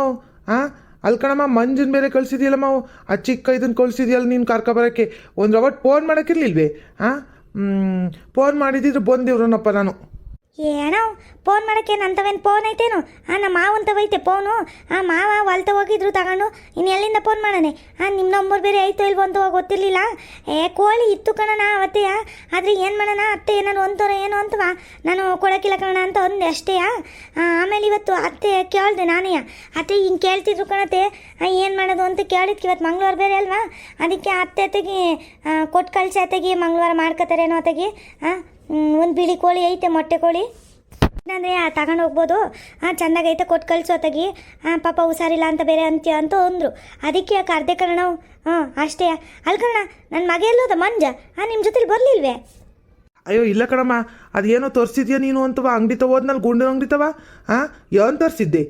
ಅಲ್ಕಣಮ್ಮ, ಮಂಜನ್ ಬೇರೆ ಕಳಿಸಿದ್ಯಲ್ಲಮ್ಮ, ಆ ಚಿಕ್ಕ ಇದನ್ನು ಕಳಿಸಿದ್ಯಲ್ಲ ನೀನು ಕರ್ಕೊಬರೋಕ್ಕೆ. ಒಂದು ರೊಬಟ್ ಫೋನ್ ಮಾಡೋಕ್ಕಿರ್ಲಿಲ್ವೇ? ಫೋನ್ ಮಾಡಿದಿದ್ರು ಬಂದಿವ್ರನಪ್ಪ ನಾನು. ಏನೋ ಫೋನ್ ಮಾಡೋಕ್ಕೆ ನಂತವೇನು ಫೋನ್ ಐತೇನು? ನಮ್ಮ ಮಾವಂತವೈತೆ ಫೋನು. ಮಾವ ಹೊಲ್ತ ಹೋಗಿದ್ರು ತಗೊಂಡು, ಇನ್ನು ಎಲ್ಲಿಂದ ಫೋನ್ ಮಾಡೋಣ? ನಿಮ್ಮ ನಂಬರ್ ಬೇರೆ ಐತೋ ಇಲ್ವೋ ಅಂತ ಗೊತ್ತಿರಲಿಲ್ಲ. ಕೋಳಿ ಇತ್ತು ಕಣಣ ಅವತ್ತೆಯ, ಆದರೆ ಏನು ಮಾಡೋಣ, ಅತ್ತೆ ಏನಾರು ಅಂತವ್ರ ಏನೋ ಅಂತವ, ನಾನು ಕೊಡೋಕ್ಕಿಲ್ಲ ಕಣ ಅಂತ ಅಂದೆ ಅಷ್ಟೇ. ಆಮೇಲೆ ಇವತ್ತು ಅತ್ತೆ ಕೇಳಿದೆ ನಾನೇ, ಅತ್ತೆ ಹಿಂಗೆ ಕೇಳ್ತಿದ್ರು ಕಣತೆ, ಏನು ಮಾಡೋದು ಅಂತ ಕೇಳಿದ್ಕೆ. ಇವತ್ತು ಮಂಗಳವಾರ ಬೇರೆ ಅಲ್ವಾ, ಅದಕ್ಕೆ ಅತ್ತೆ ಅತ್ತೆಗೆ ಕೊಟ್ಟು ಕಳಿಸಿ, ಅತ್ತೆಗೆ ಮಂಗಳವಾರ ಮಾಡ್ಕೋತಾರೇನೋ ಅತ್ತೆಗೆ. ಒಂದು ಬಿಳಿ ಕೋಳಿ ಐತೆ, ಮೊಟ್ಟೆ ಕೋಳಿ ಅಂದರೆ ತಗೊಂಡು ಹೋಗ್ಬೋದು. ಚೆಂದಾಗೈತೆ, ಕೊಟ್ಟು ಕಳಿಸೋ ತೆಗಿ. ಪಾಪ ಹುಷಾರಿಲ್ಲ ಅಂತ ಬೇರೆ ಅಂತ್ಯ ಅಂತ ಅಂದರು, ಅದಕ್ಕೆ ಅರ್ಧೆ ಕಣ ನಾವು. ಅಷ್ಟೇ ಅಲ್ಕಣ. ನನ್ನ ಮಗ ಎಲ್ಲೋದ ಮಂಜ, ನಿಮ್ಮ ಜೊತೆಲಿ ಬರಲಿಲ್ವೇ? ಅಯ್ಯೋ ಇಲ್ಲ ಕಣಮ್ಮ, ಅದೇನೋ ತೋರಿಸಿದ್ಯಾ ನೀನು ಅಂತವ, ಅಂಗಡಿ ತಗೋದ್ನಲ್ಲಿ ಗುಂಡಿನ ಅಂಗಡಿ ತವ. ಏನು ತರಿಸಿದ್ದೆ?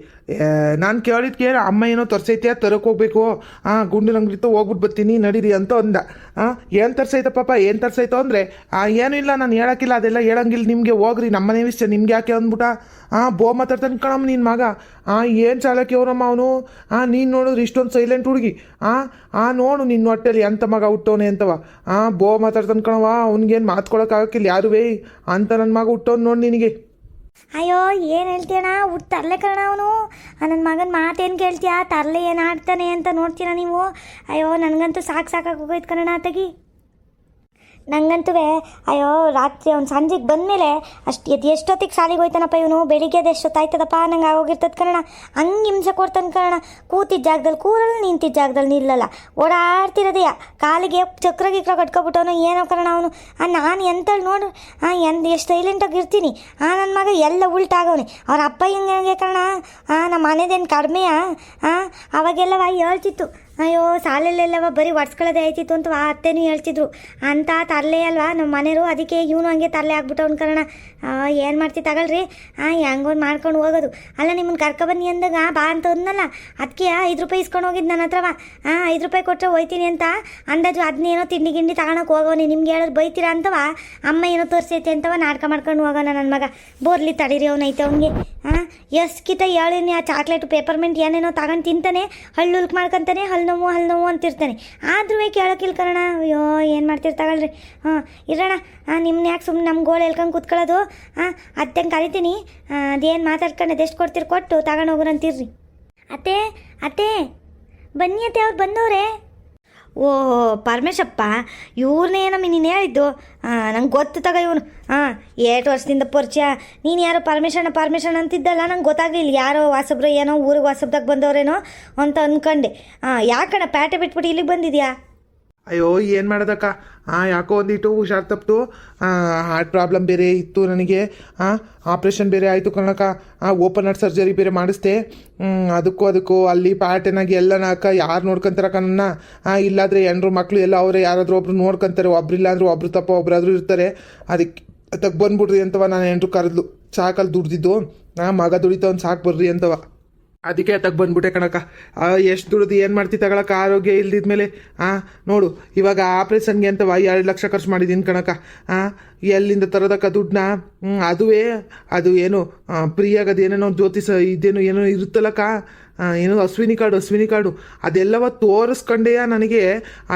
ನಾನು ಕೇಳಿದ್ಕೆ ಅಮ್ಮ ಏನೋ ತರಿಸೈತೆ ತರಕ್ಕೆ ಹೋಗ್ಬೇಕು, ಗುಂಡಿನ ಅಂಗಡಿ ಹೋಗ್ಬಿಟ್ಟು ಬರ್ತೀನಿ ನಡೀರಿ ಅಂತ ಅಂದ. ಏನು ತರಿಸೈತ ಪಾಪ, ಏನು ತರಿಸೈತೋ ಅಂದರೆ ಏನೂ ಇಲ್ಲ, ನಾನು ಹೇಳೋಕ್ಕಿಲ್ಲ, ಅದೆಲ್ಲ ಹೇಳಂಗಿಲ್ಲ ನಿಮಗೆ, ಹೋಗ್ರಿ ನಮ್ಮನೆ ವಿಷಯ ನಿಮ್ಗೆ ಯಾಕೆ ಅಂದ್ಬಿಟ್ಟ. ಬೋ ಮಾತಾಡ್ತಾನೆ ಕಣಮ್ಮ ನಿನ್ನ ಮಗ. ಏನು ಚಾಲಕಿ ಅವರಮ್ಮ ಅವನು. ನೀನು ನೋಡಿದ್ರೆ ಇಷ್ಟೊಂದು ಸೈಲೆಂಟ್ ಹುಡುಗಿ. ನೋಡು ನಿನ್ನ ಹೊಟ್ಟೆಲಿ ಎಂಥ ಮಗ ಹುಟ್ಟೋನೆ ಅಂತವ. ಬೋ ಮಾತಾಡ್ತಾನೆ ಕಣವ, ಅವ್ನಿಗೇನು ಮಾತ್ಕೊಳಕ್ಕಾಗಕ್ಕಿಲ್ಲ ಯಾರುವೇ ಅಂತ ನನ್ನ ಮಗ ಹುಟ್ಟೋನು ನೋಡಿ ನಿನಗೆ. ಅಯ್ಯೋ ಏನು ಹೇಳ್ತೀಯಣ್ಣ, ಹುಟ್ಟು ತರಲೆ ಕಣ ಅವನು. ನನ್ನ ಮಗನ ಮಾತೇನು ಕೇಳ್ತೀಯ, ತರಲೆ ಏನು ಆಡ್ತಾನೆ ಅಂತ ನೋಡ್ತೀರ ನೀವು? ಅಯ್ಯೋ ನನಗಂತೂ ಸಾಕಾಗಿ ಹೋಗೋಯ್ತು ಕಣ ತೆಗಿ. ನಂಗಂತೂ ಅಯ್ಯೋ ರಾತ್ರಿ ಅವ್ನು ಸಂಜೆಗೆ ಬಂದಮೇಲೆ ಎಷ್ಟೊತ್ತಿಗೆ ಶಾಲೆಗೆ ಹೋಯ್ತಾನಪ್ಪ ಇವನು, ಬೆಳಿಗ್ಗೆ ಅದು ಎಷ್ಟೊತ್ತಾಯ್ತದಪ್ಪ ನಂಗೆ ಆಗೋಗಿರ್ತದೆ ಕಣ. ಹಂಗೆ ಹಿಂಸೆ ಕೊಡ್ತಾನೆ ಕಣ. ಕೂತಿದ್ದ ಜಾಗದಲ್ಲಿ ಕೂರಲ್ಲ, ನಿಂತಿದ್ದ ಜಾಗದಲ್ಲಿ ನಿಲ್ಲಲ್ಲ, ಓಡಾಡ್ತಿರೋದೆಯಾ, ಕಾಲಿಗೆ ಚಕ್ರ ಗಿಕ್ರ ಕಟ್ಕೊಬಿಟ್ಟವನು ಏನೋ ಕಣ ಅವನು. ನಾನು ಎಂತಳು ನೋಡು, ಎಷ್ಟು ಸೈಲೆಂಟಾಗಿ ಇರ್ತೀನಿ. ನನ್ನ ಮಗ ಎಲ್ಲ ಉಲ್ಟಾಗವನೆ. ಅವ್ರ ಅಪ್ಪ ಹಿಂಗೆ ಕಣ. ನಮ್ಮ ಮನೆದೇನು ಕಡಿಮೆಯಾ? ಅವಾಗೆಲ್ಲವ ಹೇಳ್ತಿತ್ತು, ಅಯ್ಯೋ ಶಾಲೆಯಲ್ಲೆಲ್ಲವ ಬರೀ ಒಡ್ಸ್ಕೊಳ್ಳೋದೇ ಆಯ್ತಿತ್ತು ಅಂತ ಅತ್ತೆನೂ ಹೇಳ್ತಿದ್ರು. ಅಂತ ತರಲೆ ಅಲ್ವಾ ನಮ್ಮ ಮನೆಯವರು, ಅದಕ್ಕೆ ಇವನು ಹಂಗೆ ತರಲೆ ಆಗ್ಬಿಟ್ಟವ್ನು ಕಣ. ಏನು ಮಾಡ್ತಿ ತಗೊಳ್ರಿ, ಹೆಂಗೊಂದು ಮಾಡ್ಕೊಂಡು ಹೋಗೋದು. ಅಲ್ಲ ನಿಮ್ಮನ್ನು ಕರ್ಕೊಬನ್ನಿ ಅಂದಾಗ ಬಾ ಅಂತ ಅಂದಲ್ಲ, ಅದಕ್ಕೆ 5 ರೂಪಾಯಿ ಇಸ್ಕೊಂಡು ಹೋಗಿದ್ದು ನನ್ನ ಹತ್ರವ. 5 ರೂಪಾಯಿ ಕೊಟ್ಟರೆ ಹೋಯ್ತೀನಿ ಅಂತ ಅಂದಾಜು ಅದನ್ನೇನೋ ತಿಂಡಿ ಗಿಂಡಿ ತಗೊಳಕ್ಕೆ ಹೋಗೋನಿ. ನಿಮ್ಗೆ ಹೇಳಿದ್ರು ಬೈತೀರಾ ಅಂತವ, ಅಮ್ಮ ಏನೋ ತೋರಿಸೈತೆ ಅಂತವ ನಾಟಕ ಮಾಡ್ಕೊಂಡು ಹೋಗೋಣ ನನ್ನ ಮಗ. ಬೋರ್ಲಿ ತಡೀರಿ ಅವನೈತೆ ಅವನಿಗೆ. ಎಷ್ಕಿತ ಹೇಳಿನಿ, ಆ ಚಾಕ್ಲೇಟು ಪೇಪರ್ಮೆಂಟ್ ಏನೇನೋ ತಗೊಂಡು ತಿಂತಾನೆ, ಹಳ್ಳುಲ್ಕ್ ಮಾಡ್ಕೊತಾನೆ, ಹಲ್ಲು ನೋವು ಅಂತಿರ್ತಾನೆ. ಆದ್ರೂ ಕೇಳೋಕ್ಕಿಲ್ಲ ಕಣ. ಅಯ್ಯೋ ಏನು ಮಾಡ್ತೀರಿ ತಗೊಳ್ರಿ. ಇರೋಣ, ನಿಮ್ಮನ್ನ ಯಾಕೆ ಸುಮ್ಮನೆ ನಮ್ಮ ಗೋಳು ಹೇಳ್ಕೊಂಡು ಕೂತ್ಕೊಳ್ಳೋದು. ಅತ್ತಂಗೆ ಕರಿತೀನಿ, ಅದೇನು ಮಾತಾಡ್ಕೊಂಡು ಅದೆಷ್ಟು ಕೊಡ್ತೀರಿ ಕೊಟ್ಟು ತಗೊಂಡು ಹೋಗ್ರಂತೀರ್ರಿ. ಅತ್ತೆ ಅತ್ತೆ ಬನ್ನಿ ಅತ್ತೆ, ಅವ್ರು ಬಂದವ್ರೆ. ಓಹೋ ಪರಮೇಶಪ್ಪ, ಇವ್ರನ್ನೇ ಏನಮ್ಮ ನೀನು ಹೇಳಿದ್ದು? ನಂಗೆ ಗೊತ್ತು ತಗ ಇವನು. 8 ವರ್ಷದಿಂದ ಪರಿಚಯ. ನೀನು ಯಾರೋ ಪರಮೇಶಣ್ಣ ಅಂತಿದ್ದಲ್ಲ, ನಂಗೆ ಗೊತ್ತಾಗಲಿಲ್ಲ. ಯಾರೋ ವಾಸಬ್ರು ಏನೋ ಊರಿಗೆ ವಾಸಬ್ದಾಗ ಬಂದವ್ರೇನೋ ಅಂತ ಅಂದ್ಕೊಂಡೆ. ಯಾಕಣ್ಣ ಪ್ಯಾಟೆ ಬಿಟ್ಬಿಟ್ಟು ಇಲ್ಲಿಗೆ ಬಂದಿದ್ಯಾ? ಅಯ್ಯೋ ಏನು ಮಾಡೋದಕ್ಕ ಯಾಕೋ ಒಂದಿಟ್ಟು ಹುಷಾರು ತಪ್ಪಿತು. ಹಾರ್ಟ್ ಪ್ರಾಬ್ಲಮ್ ಬೇರೆ ಇತ್ತು ನನಗೆ. ಆಪ್ರೇಷನ್ ಬೇರೆ ಆಯಿತು ಕಣಕ್ಕ. ಓಪನ್ ಹಾರ್ಟ್ ಸರ್ಜರಿ ಬೇರೆ ಮಾಡಿಸ್ದೆ. ಅದಕ್ಕೂ ಅಲ್ಲಿ ಪ್ಯಾಟರ್ನಾಗಿ ಎಲ್ಲ ನಾಕ ಯಾರು ನೋಡ್ಕೊಂತಾರಕ್ಕ ನನ್ನ. ಇಲ್ಲಾದರೆ ಹೆಣ್ರು ಮಕ್ಕಳು ಎಲ್ಲ ಅವರೇ ಯಾರಾದರೂ ಒಬ್ರು ನೋಡ್ಕೊಂತಾರೆ. ಒಬ್ರಿಲ್ಲ ಅಂದರೂ ಒಬ್ರು ತಪ್ಪ ಒಬ್ರಾದ್ರೂ ಇರ್ತಾರೆ. ಅದಕ್ಕೆ ಬಂದ್ಬಿಡ್ರಿ ಅಂತವ ನಾನು ಹೆಣ್ರು ಕರೆದ್ಲು. ಸಾಕಲ್ಲಿ ದುಡ್ದಿದ್ದು ಮಗ ದುಡಿತವನು ಸಾಕು ಬರ್ರಿ ಅಂತವ. ಅದಕ್ಕೆ ತಗ ಬಂದ್ಬಿಟ್ಟೆ ಕಣಕ್ಕ. ಎಷ್ಟು ದುಡ್ದು ಏನು ಮಾಡ್ತಿ ತಗೊಳಕ್ಕ, ಆರೋಗ್ಯ ಇಲ್ದಿದ್ಮೇಲೆ. ನೋಡು ಇವಾಗ ಆಪ್ರೇಷನ್ಗೆ ಅಂತವ 2 ಲಕ್ಷ ಖರ್ಚು ಮಾಡಿದ್ದೀನಿ ಕಣಕ್ಕ. ಎಲ್ಲಿಂದ ತರೋದಕ್ಕ ದುಡ್ಡನ್ನ? ಅದು ಏನು ಪ್ರಿಯಾಗದು ಏನೇನೋ ಜ್ಯೋತಿಷ ಇದೇನು ಏನೋ ಇರುತ್ತಲ್ಲಕ್ಕ, ಏನೋ ಅಶ್ವಿನಿ ಕಾರ್ಡು ಅದೆಲ್ಲವ ತೋರಿಸ್ಕೊಂಡೆಯ ನನಗೆ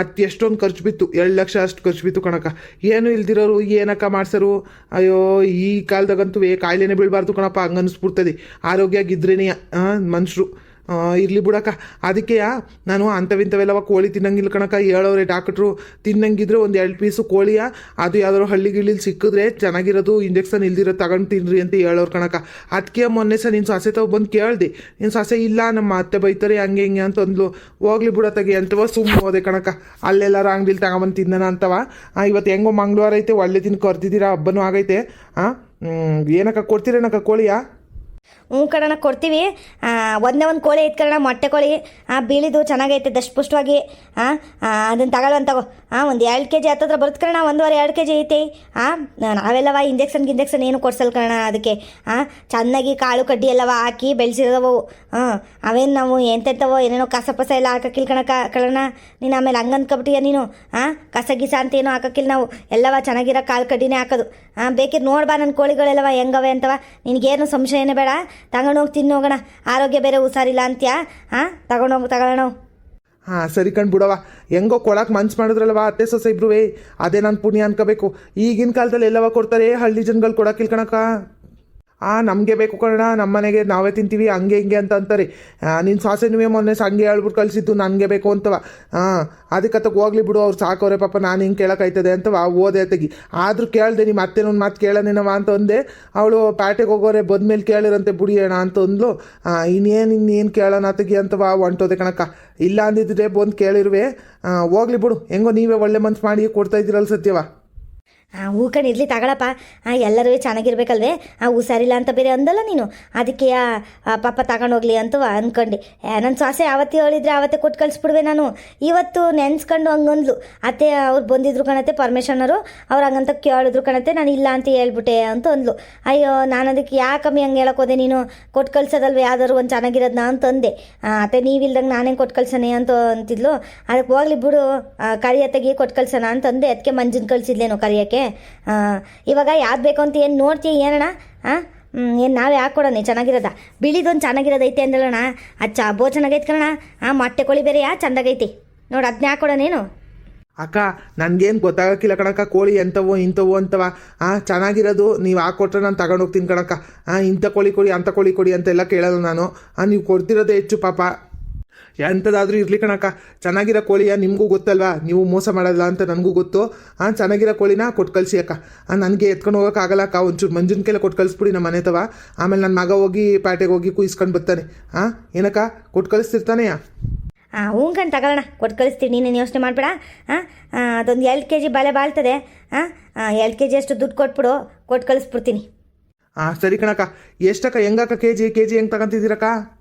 ಅದು ಎಷ್ಟೊಂದು ಖರ್ಚು ಬಿತ್ತು. 2 ಲಕ್ಷ ಅಷ್ಟು ಖರ್ಚು ಬಿತ್ತು ಕಣಕ್ಕ. ಏನು ಇಲ್ದಿರೋರು ಏನಕ್ಕ ಮಾಡ್ಸರು? ಅಯ್ಯೋ ಈ ಕಾಲದಾಗಂತೂ ಕಾಯಿಲೆನೇ ಬೀಳಬಾರ್ದು ಕಣಪ್ಪ, ಹಂಗನ್ನಿಸ್ಬಿಡ್ತದೆ. ಆರೋಗ್ಯವಾಗಿದ್ರೇನೆ ಮನುಷ್ಯರು. ಇರಲಿ ಬಿಡಕ್ಕ. ಅದಕ್ಕೆ ನಾನು ಅಂಥವಿಂಥವೆಲ್ಲವ ಕೋಳಿ ತಿನ್ನಂಗಿಲ್ಲ ಕಣಕ್ಕ. ಹೇಳೋರೆ ಡಾಕ್ಟ್ರು, ತಿನ್ನಂಗಿದ್ರೆ ಒಂದು 2 ಪೀಸು ಕೋಳಿಯ ಅದು ಯಾವ್ದಾದ್ರು ಹಳ್ಳಿ ಗಿಳ್ಳಿಲಿ ಸಿಕ್ಕಿದ್ರೆ ಚೆನ್ನಾಗಿರೋದು, ಇಂಜೆಕ್ಷನ್ ಇಲ್ದಿರೋ ತಗೊಂಡು ತಿನ್ನಿರಿ ಅಂತ ಹೇಳೋರು ಕಣಕ್ಕ. ಅದಕ್ಕೆ ಮೊನ್ನೆ ಸಹ ನಿನ್ನ ಸೊಸೆ ತಾವು ಬಂದು ಕೇಳಿದೆ. ನಿನ್ನ ಸೊಸೆ ಇಲ್ಲ ನಮ್ಮ ಅತ್ತೆ ಬೈತಾರೆ ಹಂಗೆ ಹಿಂಗೆ ಅಂತ ಅಂದ್ಲು. ಹೋಗ್ಲಿ ಬಿಡತ್ತಾಗೆ ಅಂತವ ಸುಮ್ಮನೆ ಹೋದೆ ಕಣಕ್ಕ. ಅಲ್ಲೆಲ್ಲಾರು ಅಂಗಡಿಲಿ ತಗೊಂಬಂದು ತಿನ್ನೋಣ ಅಂತವ. ಇವತ್ತು ಹೆಂಗೋ ಮಂಗಳವಾರ ಐತೆ, ಒಳ್ಳೆ ತಿನ್ ಕರ್ದಿದ್ದೀರಾ, ಹಬ್ಬನೂ ಆಗೈತೆ. ಏನಕ್ಕ ಕೊಡ್ತೀರೇನಕ್ಕ ಕೋಳಿಯ? ಕಣ ಕೊಡ್ತೀವಿ. ಒಂದೇ ಒಂದು ಕೋಳಿ ಐತೆ ಕಣ, ಮೊಟ್ಟೆ ಕೋಳಿ. ಬೀಳಿದು ಚೆನ್ನಾಗೈತೆ ದಷ್ಟಪುಷ್ಟವಾಗಿ. ಅದನ್ನು ತಗೊಳ್ಳೋಂತಗೋ. ಒಂದು 2 kg ಹತ್ತತ್ರ ಬರುತ್ತೆ ಕಣ. 1.5-2 kg ಐತೆ. ನಾವೆಲ್ಲವ ಇಂಜೆಕ್ಷನ್ ಏನು ಕೊಡ್ಸಲ್ಲ ಕಣ. ಅದಕ್ಕೆ ಚೆನ್ನಾಗಿ ಕಾಳು ಕಡ್ಡಿ ಎಲ್ಲವ ಹಾಕಿ ಬೆಳೆಸಿರೋವು. ಅವೇನು ನಾವು ಎಂತೆಂಥವೋ ಏನೇನೋ ಕಸ ಎಲ್ಲ ಹಾಕಕ್ಕಿಲ್ಲ ಕಣ. ನೀನು ಆಮೇಲೆ ಹಂಗನ್ಕೊಬಿಟ್ಟಿಯ ನೀನು. ಕಸ ಗಿಸ ಅಂತ ಏನೋ ಹಾಕಕ್ಕಿಲ್ಲ ನಾವು. ಎಲ್ಲವ ಚೆನ್ನಾಗಿರೋ ಕಾಳು ಕಡ್ಡಿನೇ ಹಾಕೋದು. ಬೇಕಿದ್ರೆ ನೋಡ್ಬಾ ನನ್ನ ಕೋಳಿಗಳೆಲ್ಲವ ಹೆಂಗವೆ ಅಂತವ. ನಿನಗೇನು ಸಂಶಯನೇ ಬೇಡ, ತಗೊಂಡೋಗಿ ತಿನ್ನೋಗೋಣ. ಆರೋಗ್ಯ ಬೇರೆ ಹುಷಾರಿಲ್ಲ ಅಂತ್ಯಾ. ತಗೊಳ್ಳೋಣ. ಸರಿ ಕಣ್ ಬಿಡವ. ಹೆಂಗೋ ಕೊಡಕ್ಕೆ ಮನ್ಸು ಮಾಡಿದ್ರಲ್ವ ಅತ್ತೆ ಸೊಸೆ ಇಬ್ರುವೇ, ಅದೇ ನಾನು ಪುಣ್ಯ ಅನ್ಕೋಬೇಕು. ಈಗಿನ ಕಾಲದಲ್ಲಿ ಎಲ್ಲವ ಕೊಡ್ತಾರೆ, ಹಳ್ಳಿ ಜನಗಳು ಕೊಡೋಕ್ಕಿಲ್ಲ ಕಣಕ್ಕ. ನಮಗೆ ಬೇಕು ಕಣ, ನಮ್ಮ ಮನೆಗೆ ನಾವೇ ತಿಂತೀವಿ ಹಂಗೆ ಹಿಂಗೆ ಅಂತ ಅಂತಾರೆ. ನಿನ್ನ ಸೊಸೆನೂ ಮೊನ್ನೆ ಹಂಗೆ ಹೇಳ್ಬಿಟ್ಟು ಕಳಿಸಿದ್ದು ನನಗೆ ಬೇಕು ಅಂತವ. ಅದಕ್ಕತ್ತಕ್ಕೆ ಹೋಗ್ಲಿ ಬಿಡು, ಅವ್ರು ಸಾಕೋರೆ ಪಾಪ, ನಾನು ಹಿಂಗೆ ಕೇಳೋಕ್ಕಾಯ್ತದೆ ಅಂತವ ಓದೆ ತೆಗಿ. ಆದರೂ ಕೇಳಿದೆ ನಿಮ್ಮ ಅತ್ತೆನೊಂದು ಮಾತು ಕೇಳನೇನವ ಅಂತ ಅಂದೆ. ಅವಳು ಪ್ಯಾಟೆಗೆ ಹೋಗೋರೆ ಬಂದ್ಮೇಲೆ ಕೇಳಿರಂತೆ ಬುಡಿಯೋಣ ಅಂತ ಅಂದ್ಲು. ಇನ್ನೇನು ಕೇಳೋಣ ತೆಗಿ ಅಂತವ ಹೊಂಟೋದೆ ಕಣಕ್ಕ. ಇಲ್ಲ ಅಂದಿದ್ರೆ ಬಂದು ಕೇಳಿರುವೆ. ಹೋಗ್ಲಿ ಬಿಡು, ಹೆಂಗೋ ನೀವೇ ಒಳ್ಳೆ ಮನ್ಸು ಮಾಡಿ ಕೊಡ್ತಾ ಇದ್ದೀರಲ್ಲ ಸತ್ಯವ. ಕಣ್ ಇರಲಿ ತಗೊಳಪ್ಪ. ಎಲ್ಲರೂ ಚೆನ್ನಾಗಿರ್ಬೇಕಲ್ವೇ. ಹುಷಾರಿಲ್ಲ ಅಂತ ಬೇರೆ ಅಂದಲ್ಲ ನೀನು. ಅದಕ್ಕೆ ಪಾಪ ತಗೊಂಡೋಗ್ಲಿ ಅಂತ ಅಂದ್ಕೊಂಡೆ. ನನ್ನ ಸೊಸೆ ಅವತ್ತೇ ಹೇಳಿದ್ರೆ ಅವತ್ತೇ ಕೊಟ್ಟು ಕಳಿಸ್ಬಿಡ್ವೆ ನಾನು. ಇವತ್ತು ನೆನ್ಸ್ಕೊಂಡು ಹಂಗಂದ್ಲು. ಅತ್ತೆ ಅವ್ರು ಬಂದಿದ್ರು ಕಣತ್ತೆ, ಪರ್ಮಿಷನರು ಅವ್ರು ಹಂಗಂತ ಕೇಳಿದ್ರು ಕಣತ್ತೆ. ನಾನು ಇಲ್ಲ ಅಂತ ಹೇಳ್ಬಿಟ್ಟೆ ಅಂತ ಅಂದ್ಲು. ಅಯ್ಯೋ ನಾನು ಅದಕ್ಕೆ ಯಾಕಮ್ಮಿ ಹಂಗೆ ಹೇಳೋಕೋದೆ, ನೀನು ಕೊಟ್ಟು ಕಳ್ಸೋದಲ್ವೇ ಯಾವ್ದಾದ್ರು ಒಂದು ಚೆನ್ನಾಗಿರೋದನ್ನ ಅಂತಂದೆ. ಅತ್ತೆ ನೀವಿಲ್ದಂಗೆ ನಾನೇನು ಕೊಟ್ಟು ಕಳ್ಸೋಣ ಅಂತ ಅಂತಿದ್ಲು. ಅದಕ್ಕೆ ಹೋಗ್ಲಿ ಬಿಡು, ಕರಿಯತ್ತೆಗೆ ಕೊಟ್ಟು ಕಳ್ಸೋಣ ಅಂತಂದೆ. ಅದಕ್ಕೆ ಮಂಜನ್ ಕಳಿಸಿದ್ಲೇನೋ ಕರಿಯೋಕ್ಕೆ. ಇವಾಗ ಯಾವ್ದು ಬೇಕು ಅಂತ ಏನು ನೋಡ್ತೀಯ ಏನಣ್ಣ? ಏನು ನಾವೇ ಹಾಕ್ಕೊಡೋಣ ಚೆನ್ನಾಗಿರೋದ. ಬಿಳಿದೊಂದು ಚೆನ್ನಾಗಿರೋದೈತೆ ಅಂದಲ್ಲಣ್ಣ. ಬೋ ಚೆನ್ನಾಗೈತೆ ಕಣ. ಮೊಟ್ಟೆ ಕೋಳಿ ಬೇರೆ ಚೆಂದಾಗೈತಿ ನೋಡಿ, ಅದನ್ನ ಹಾಕ್ಕೊಡೋನೇನು? ಅಕ್ಕ ನನಗೇನು ಗೊತ್ತಾಗಕ್ಕಿಲ್ಲ ಕಣಕ್ಕ, ಕೋಳಿ ಎಂಥವೋ ಇಂಥವೋ ಅಂತವ. ಚೆನ್ನಾಗಿರೋದು ನೀವು ಹಾಕ್ಕೊಟ್ರೆ ನಾನು ತಗೊಂಡೋಗ್ತೀನಿ ಕಣಕ್ಕ. ಇಂಥ ಕೋಳಿ ಕೊಡಿ ಅಂಥ ಕೋಳಿ ಕೊಡಿ ಅಂತೆಲ್ಲ ಕೇಳಲ್ಲ ನಾನು. ನೀವು ಕೊಡ್ತಿರೋದೇ ಹೆಚ್ಚು ಪಾಪ. ಎಂಥದ್ದಾದ್ರೂ ಇರಲಿ ಕಣಕ್ಕ, ಚೆನ್ನಾಗಿರೋ ಕೋಳಿಯ ನಿಮಗೂ ಗೊತ್ತಲ್ವಾ, ನೀವು ಮೋಸ ಮಾಡಲ್ಲ ಅಂತ ನನಗೂ ಗೊತ್ತು. ಚೆನ್ನಾಗಿರೋ ಕೋಳಿನ ಕೊಟ್ಟು ಕಳಿಸಿ ಅಕ್ಕ. ನನಗೆ ಎತ್ಕೊಂಡು ಹೋಗೋಕ್ಕಾಗಲ್ಲ ಅಕ್ಕ. ಒಂಚೂರು ಮಂಜಿನ ಕೈಲ ಕೊಟ್ಟು ಕಳಿಸ್ಬಿಡಿ ನಮ್ಮ ಮನೆ ತವ. ಆಮೇಲೆ ನನ್ನ ಮಗ ಹೋಗಿ ಪ್ಯಾಟೆಗೆ ಹೋಗಿ ಕುಯ್ಸ್ಕೊಂಡು ಬರ್ತಾನೆ. ಏನಕ್ಕ ಕೊಟ್ಟು ಕಳಿಸ್ತಿರ್ತಾನೆಯ? ಕಣ್ ತಗೊಳ್ಳೋಣ, ಕೊಟ್ಟು ಕಳಿಸ್ತೀನಿ, ನೀನೇನು ಯೋಚನೆ ಮಾಡಬೇಡ. ಅದೊಂದು 2 kg ಬಲೆ ಬಾಳ್ತದೆ. 2 kg ಅಷ್ಟು ದುಡ್ಡು ಕೊಟ್ಬಿಡು, ಕೊಟ್ಟು ಕಳಿಸ್ಬಿಡ್ತೀನಿ. ಸರಿ ಕಣಕ್ಕ. ಎಷ್ಟಕ್ಕ? ಹೆಂಗಕ್ಕ ಕೆ ಜಿ ಹೆಂಗೆ ತಗೊಂತಿದ್ದೀರಕ್ಕ?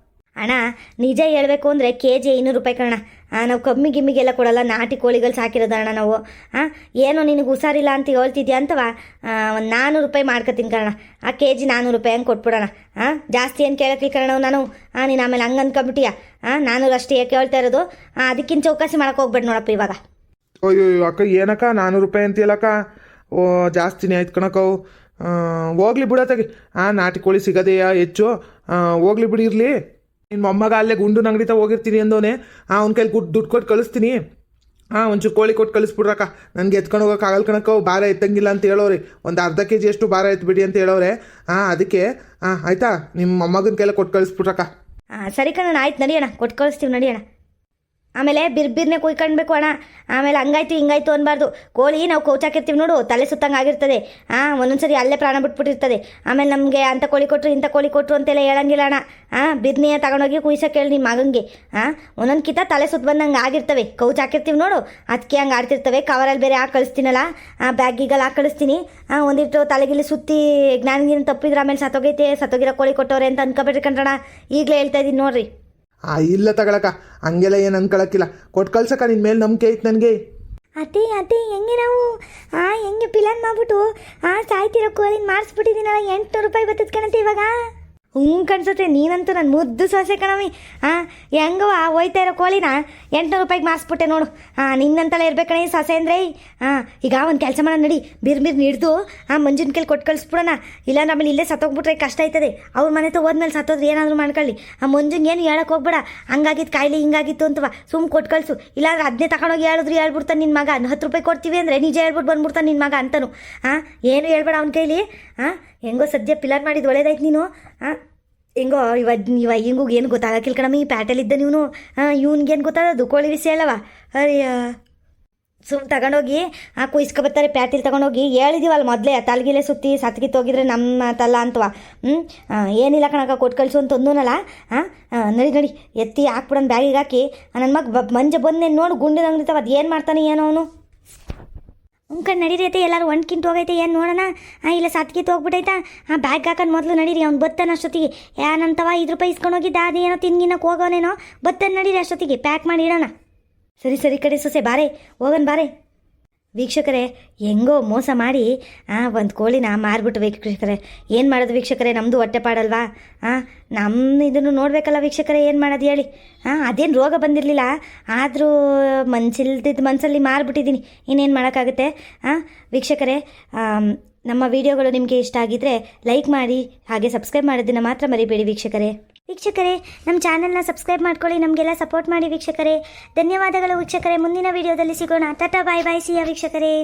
ಅಣ್ಣ ನಿಜ ಹೇಳಬೇಕು ಅಂದರೆ KG 500 ರೂಪಾಯಿ ಕಣ. ನಾವು ಕಮ್ಮಿ ಗಿಮ್ಮಿಗೆಲ್ಲ ಕೊಡಲ್ಲ, ನಾಟಿ ಕೋಳಿಗಳು ಸಾಕಿರೋದು ಅಣ್ಣ ನಾವು. ಏನೋ ನಿನಗೆ ಹುಷಾರಿಲ್ಲ ಅಂತ ಹೇಳ್ತಿದ್ಯಾ ಅಂತವ ಒಂದು 400 ರೂಪಾಯಿ ಮಾಡ್ಕೊತೀನಿ ಕಣ. KG 400 ರೂಪಾಯಿ ಹಂಗೆ ಕೊಟ್ಬಿಡೋಣ. ಜಾಸ್ತಿ ಏನು ಕೇಳಕ್ಲಿ ಕಣ ನಾನು. ನೀನು ಆಮೇಲೆ ಹಂಗೆ ಅಂದ್ಕೊಂಬಿಟ್ಟಿಯಾ. 400 ಅಷ್ಟೇ ಕೇಳ್ತಾ ಇರೋದು. ಅದಕ್ಕಿಂತ ಚೌಕಾಸಿ ಮಾಡಕ್ಕೆ ಹೋಗ್ಬೇಡ ನೋಡಪ್ಪ ಇವಾಗ. ಅಯ್ಯೋ ಅಕ್ಕ, ಏನಕ್ಕ 400 ರೂಪಾಯಿ ಅಂತೀಯಲ್ಲಕ್ಕ? ಜಾಸ್ತಿನೇ ಆಯ್ತು ಕಣಕ್ಕವು. ಹೋಗ್ಲಿ ಬಿಡತ್ತಾಗಿ. ನಾಟಿ ಕೋಳಿ ಸಿಗೋದೆಯಾ ಹೆಚ್ಚು? ಹೋಗ್ಲಿ ಬಿಡಿ, ಇರಲಿ. ನಿನ್ನ ಮೊಮ್ಮಗ ಅಲ್ಲೇ ಗುಂಡು ಅಂಗಡಿ ತ ಹೋಗಿರ್ತೀನಿ ಅಂದವನೇ. ಅವ್ನ ಕೈಲಿ ದುಡ್ಡು ಕೊಟ್ಟು ಕಳಿಸ್ತೀನಿ. ಒಂಚೂರು ಕೋಳಿ ಕೊಟ್ಟು ಕಳಿಸ್ಬಿಡ್ರಕ್ಕ. ನನಗೆ ಎತ್ಕೊಂಡು ಹೋಗೋಕೆ ಆಗಲ್ಲ ಕಣಕ್ಕ, ಭಾರ ಎತ್ತಂಗಿಲ್ಲ ಅಂತ ಹೇಳೋರೆ. ಒಂದು ಅರ್ಧ kg ಅಷ್ಟು ಭಾರ ಎತ್ಬಿಡಿ ಅಂತ ಹೇಳೋರೆ. ಅದಕ್ಕೆ ಆಯಿತಾ, ನಿಮ್ಮ ಮೊಮ್ಮಗನ ಕೈಲ ಕೊಟ್ಟು ಕಳಿಸ್ಬಿಡ್ರಕ್ಕ. ಸರಿ ಕಣ, ಆಯ್ತು ನಡಿಯೋಣ, ಕೊಟ್ಟು ಕಳಿಸ್ತೀವಿ ನಡಿಯೋಣ. ಆಮೇಲೆ ಬಿರ್ಬಿರ್ನೆ ಕುಯ್ಕೊಳ್ಬೇಕು ಅಣ್ಣ. ಆಮೇಲೆ ಹಂಗಾಯ್ತು ಹಿಂಗಾಯ್ತು ಅನ್ಬಾರ್ದು. ಕೋಳಿ ನಾವು ಕೌಚಾಕಿರ್ತೀವಿ ನೋಡು, ತಲೆ ಸುತ್ತಂಗೆ ಆಗಿರ್ತದೆ. ಒಂದೊಂದ್ಸರಿ ಅಲ್ಲೇ ಪ್ರಾಣ ಬಿಟ್ಬಿಟ್ಟಿರ್ತದೆ. ಆಮೇಲೆ ನಮಗೆ ಅಂಥ ಕೋಳಿ ಕೊಟ್ಟರು ಇಂಥ ಕೋಳಿ ಕೊಟ್ಟರು ಅಂತೆಲ್ಲ ಹೇಳಂಗಿಲ್ಲ ಅಣ್ಣ. ಬಿರ್ನಿಯ ತಗೊಂಡೋಗಿ ಕುಯ್ಸಕ್ಕೆ ಹೇಳಿ ನಿಮ್ಮ ಮಗಂಗೆ. ಒಂದೊಂದು ಕಿತ ತಲೆ ಸುತ್ತ ಬಂದಂಗೆ ಆಗಿರ್ತವೆ. ಕೌಚ್ ಹಾಕಿರ್ತೀವಿ ನೋಡು, ಅದಕ್ಕೆ ಹಂಗೆ ಆಡ್ತಿರ್ತವೆ. ಕವರಲ್ಲಿ ಬೇರೆ ಹಾಕಿ ಕಳಿಸ್ತೀನಲ್ಲ, ಬ್ಯಾಗಿಗೆಲ್ಲ ಹಾಕಿ ಕಳಿಸ್ತೀನಿ. ಒಂದಿಟ್ಟು ತಲೆಗಿಲ್ಲಿ ಸುತ್ತಿ ಜ್ಞಾನಗಿನ ತಪ್ಪಿದ್ರೆ ಆಮೇಲೆ ಸತ್ತೋಗಿರೋ ಕೋಳಿ ಕೊಟ್ಟವ್ರೆ ಅಂತ ಅನ್ಕೊಬೇಡ್ರಿ ಕಣ್ರಣ. ಈಗಲೇ ಹೇಳ್ತಾ ಇದ್ದೀನಿ ನೋಡ್ರಿ. ಇಲ್ಲ ತಗೊಳಕ, ಹಂಗೆಲ್ಲ ಏನು ಅನ್ಕೊಳಕ್ಕಿಲ್ಲ. ಕೊಟ್ಟು ಕಳ್ಸಕ್ಕ ನಿನ್ನ ಮೇಲೆ ನಂಬಿಕೆ ಐತೆ ನನಗೆ. ಅತ್ತೆ ಹೆಂಗೆ ನಾವು ಹೆಂಗೆ ಪ್ಲಾನ್ ಮಾಡ್ಬಿಟ್ಟು ಸಾಯ್ತಿರೋ ಕೋಳಿನ ಮಾಡಿಸ್ಬಿಟ್ಟಿದ್ದೀನಲ್ಲ, 800 ರೂಪಾಯಿ ಬರ್ತದೆ ಕಣತ್ತೆ ಇವಾಗ. ಕಣ್ಸುತ್ತೆ ನೀನಂತೂ ನನ್ನ ಮುದ್ದು ಸೊಸೆ ಕಣವಿ. ಹೆಂಗವ ಹೋಯ್ತಾ ಇರೋ ಕೋಳಿನ 800 ರೂಪಾಯಿಗೆ ಮಾರಿಸ್ಬಿಟ್ಟೆ ನೋಡು. ನಿನ್ನಂತಲೇ ಇರ್ಬೇಕಣ ಈ ಸೊಸೆ ಅಂದರೆ. ಈಗ ಒಂದು ಕೆಲಸ ಮಾಡೋಣ ನಡಿ, ಬಿರ್ ಹಿಡ್ದು ಮಂಜಿನ ಕೈಲಿ ಕೊಟ್ಟು ಕಳಿಸ್ಬಿಡೋಣ. ಇಲ್ಲಾಂದ್ರೆ ಆಮೇಲೆ ಇಲ್ಲೇ ಸತ್ತೋಗ್ಬಿಟ್ರೆ ಕಷ್ಟ ಆಯ್ತದೆ. ಅವ್ರ ಮನೆ ಹೋದ್ಮೇಲೆ ಸತ್ತೋದ್ರೆ ಏನಾದರೂ ಮಾಡ್ಕೊಳ್ಳಿ. ಮಂಜುಂಗೆ ಏನು ಹೇಳಕ್ಕೆ ಹೋಗ್ಬೇಡ, ಹಂಗಾಗಿತ್ತು ಕಾಯಿಲೆ ಹಿಂಗಾಗಿತ್ತು ಅಂತವ ಸುಮ್ಮ ಕೊಟ್ಟು ಕಳಿಸು. ಇಲ್ಲಾಂದ್ರೆ ಅದನ್ನೇ ತಗೊಂಡೋಗಿ ಹೇಳ್ಬಿಡ್ತಾನೆ ನಿನ್ನ ಮಗ. 10 ರೂಪಾಯಿ ಕೊಡ್ತೀವಿ ಅಂದರೆ ನಿಜ ಹೇಳ್ಬಿಟ್ಟು ಬಂದ್ಬಿಡ್ತಾನೆ ನಿನ್ನ ಮಗ ಅಂತನು. ಏನು ಹೇಳ್ಬೇಡ ಅವನ ಕೈಲಿ. ಹೆಂಗೋ ಸದ್ಯ ಪಿಲ್ಲರ್ ಮಾಡಿದ್ದು ಒಳ್ಳೇದಾಯ್ತು ನೀನು. ಹೆಂಗೋ ಹಿಂಗೂ ಏನು ಗೊತ್ತಾಗಕ್ಕಿಲ್ಲ ಕಣಮ್ಮ. ಈ ಪ್ಯಾಟಲ್ಲಿದ್ದ ನೀನು ಇವ್ನಿಗೇನು ಗೊತ್ತಾಗೋದು ಕೋಳಿ ವಿಷಯ ಅಲ್ಲವ. ಅಯ್ಯ ಸುಮ್ಮನೆ ತಗೊಂಡೋಗಿ ಕುಯ್ಸ್ಕೊಬತ್ತಾರೆ. ಪ್ಯಾಟಿಲ್ ತಗೊಂಡೋಗಿ ಹೇಳಿದೀವಲ್ಲ ಮೊದಲೇ, ತಲೆಗಿಲೆ ಸುತ್ತಿ ಸತ್ಗಿತ್ತೋಗಿದ್ರೆ ನಮ್ಮ ತಲ್ಲ ಅಂತವ. ಏನಿಲ್ಲ ಕಣಕ್ಕ, ಕೊಟ್ಟು ಕಳಿಸು ಅಂತ ಅಂದನಲ್ಲ. ನಡಿ ಎತ್ತಿ ಹಾಕ್ಬಿಡೋಣ ಬ್ಯಾಗಿಗೆ ಹಾಕಿ. ನನ್ನ ಮಗ ಮಂಜ ಬಂದೇನು ನೋಡು, ಗುಂಡಿನ ಅಂಗಡಿತಾವ. ಅದು ಏನು ಮಾಡ್ತಾನೆ ಏನೋ ಅವನು. ಕಣ್ಣು ನಡೀರೈತೆ, ಎಲ್ಲರೂ ಒಂದ್ಕಿಂತ ಹೋಗೈತೆ ಏನು ನೋಡೋಣ. ಇಲ್ಲ ಸತ್ಗಿತ್ತು ಹೋಗ್ಬಿಟ್ಟೈತಾ. ಬ್ಯಾಗ್ ಹಾಕೊಂಡು ಮೊದಲು ನಡೀರಿ. ಅವ್ನು ಬತ್ತಾನ ಅಷ್ಟೊತ್ತಿಗೆ. ಏನಂತವ 5 ರೂಪಾಯಿ ಇಸ್ಕೊಂಡು ಹೋಗಿದ್ದ, ಅದೇನೋ ತಿನ್ಗಿನಕ್ಕೆ ಹೋಗೋನೇನೋ. ಬತ್ತಾನ ನಡೀರಿ ಅಷ್ಟೊತ್ತಿಗೆ, ಪ್ಯಾಕ್ ಮಾಡಿ ಇಡೋಣ. ಸರಿ ಕಡೆ ಸೊಸೆ ಬಾರೆ, ಹೋಗೋಣ ಬಾರೆ. ವೀಕ್ಷಕರೇ, ಹೆಂಗೋ ಮೋಸ ಮಾಡಿ ಒಂದು ಕೋಳಿನ ಮಾರ್ಬಿಟ್ಟು ವೀಕ್ಷಕರೇ. ಏನು ಮಾಡೋದು ವೀಕ್ಷಕರೇ, ನಮ್ಮದು ಹೊಟ್ಟೆ ಪಾಡಲ್ವಾ? ನಮ್ಮ ಇದನ್ನು ನೋಡಬೇಕಲ್ಲ ವೀಕ್ಷಕರೇ, ಏನು ಮಾಡೋದು ಹೇಳಿ. ಅದೇನು ರೋಗ ಬಂದಿರಲಿಲ್ಲ, ಆದರೂ ಮನಸ್ಸಲ್ಲಿ ಮಾರ್ಬಿಟ್ಟಿದ್ದೀನಿ. ಇನ್ನೇನು ಮಾಡೋಕ್ಕಾಗುತ್ತೆ. ವೀಕ್ಷಕರೇ, ನಮ್ಮ ವಿಡಿಯೋಗಳು ನಿಮಗೆ ಇಷ್ಟ ಆಗಿದ್ದರೆ ಲೈಕ್ ಮಾಡಿ, ಹಾಗೆ ಸಬ್ಸ್ಕ್ರೈಬ್ ಮಾಡೋದನ್ನು ಮಾತ್ರ ಮರಿಬೇಡಿ ವೀಕ್ಷಕರೇ. ನಮ್ಮ ಚಾನಲ್ನ ಸಬ್ಸ್ಕ್ರೈಬ್ ಮಾಡ್ಕೊಳ್ಳಿ, ನಮಗೆಲ್ಲ ಸಪೋರ್ಟ್ ಮಾಡಿ ವೀಕ್ಷಕರೇ. ಧನ್ಯವಾದಗಳು ವೀಕ್ಷಕರೇ. ಮುಂದಿನ ವಿಡಿಯೋದಲ್ಲಿ ಸಿಗೋಣ. ಟಾಟಾ ಬಾಯ್ ಬಾಯ್, ಸಿಯಾ ವೀಕ್ಷಕರೇ.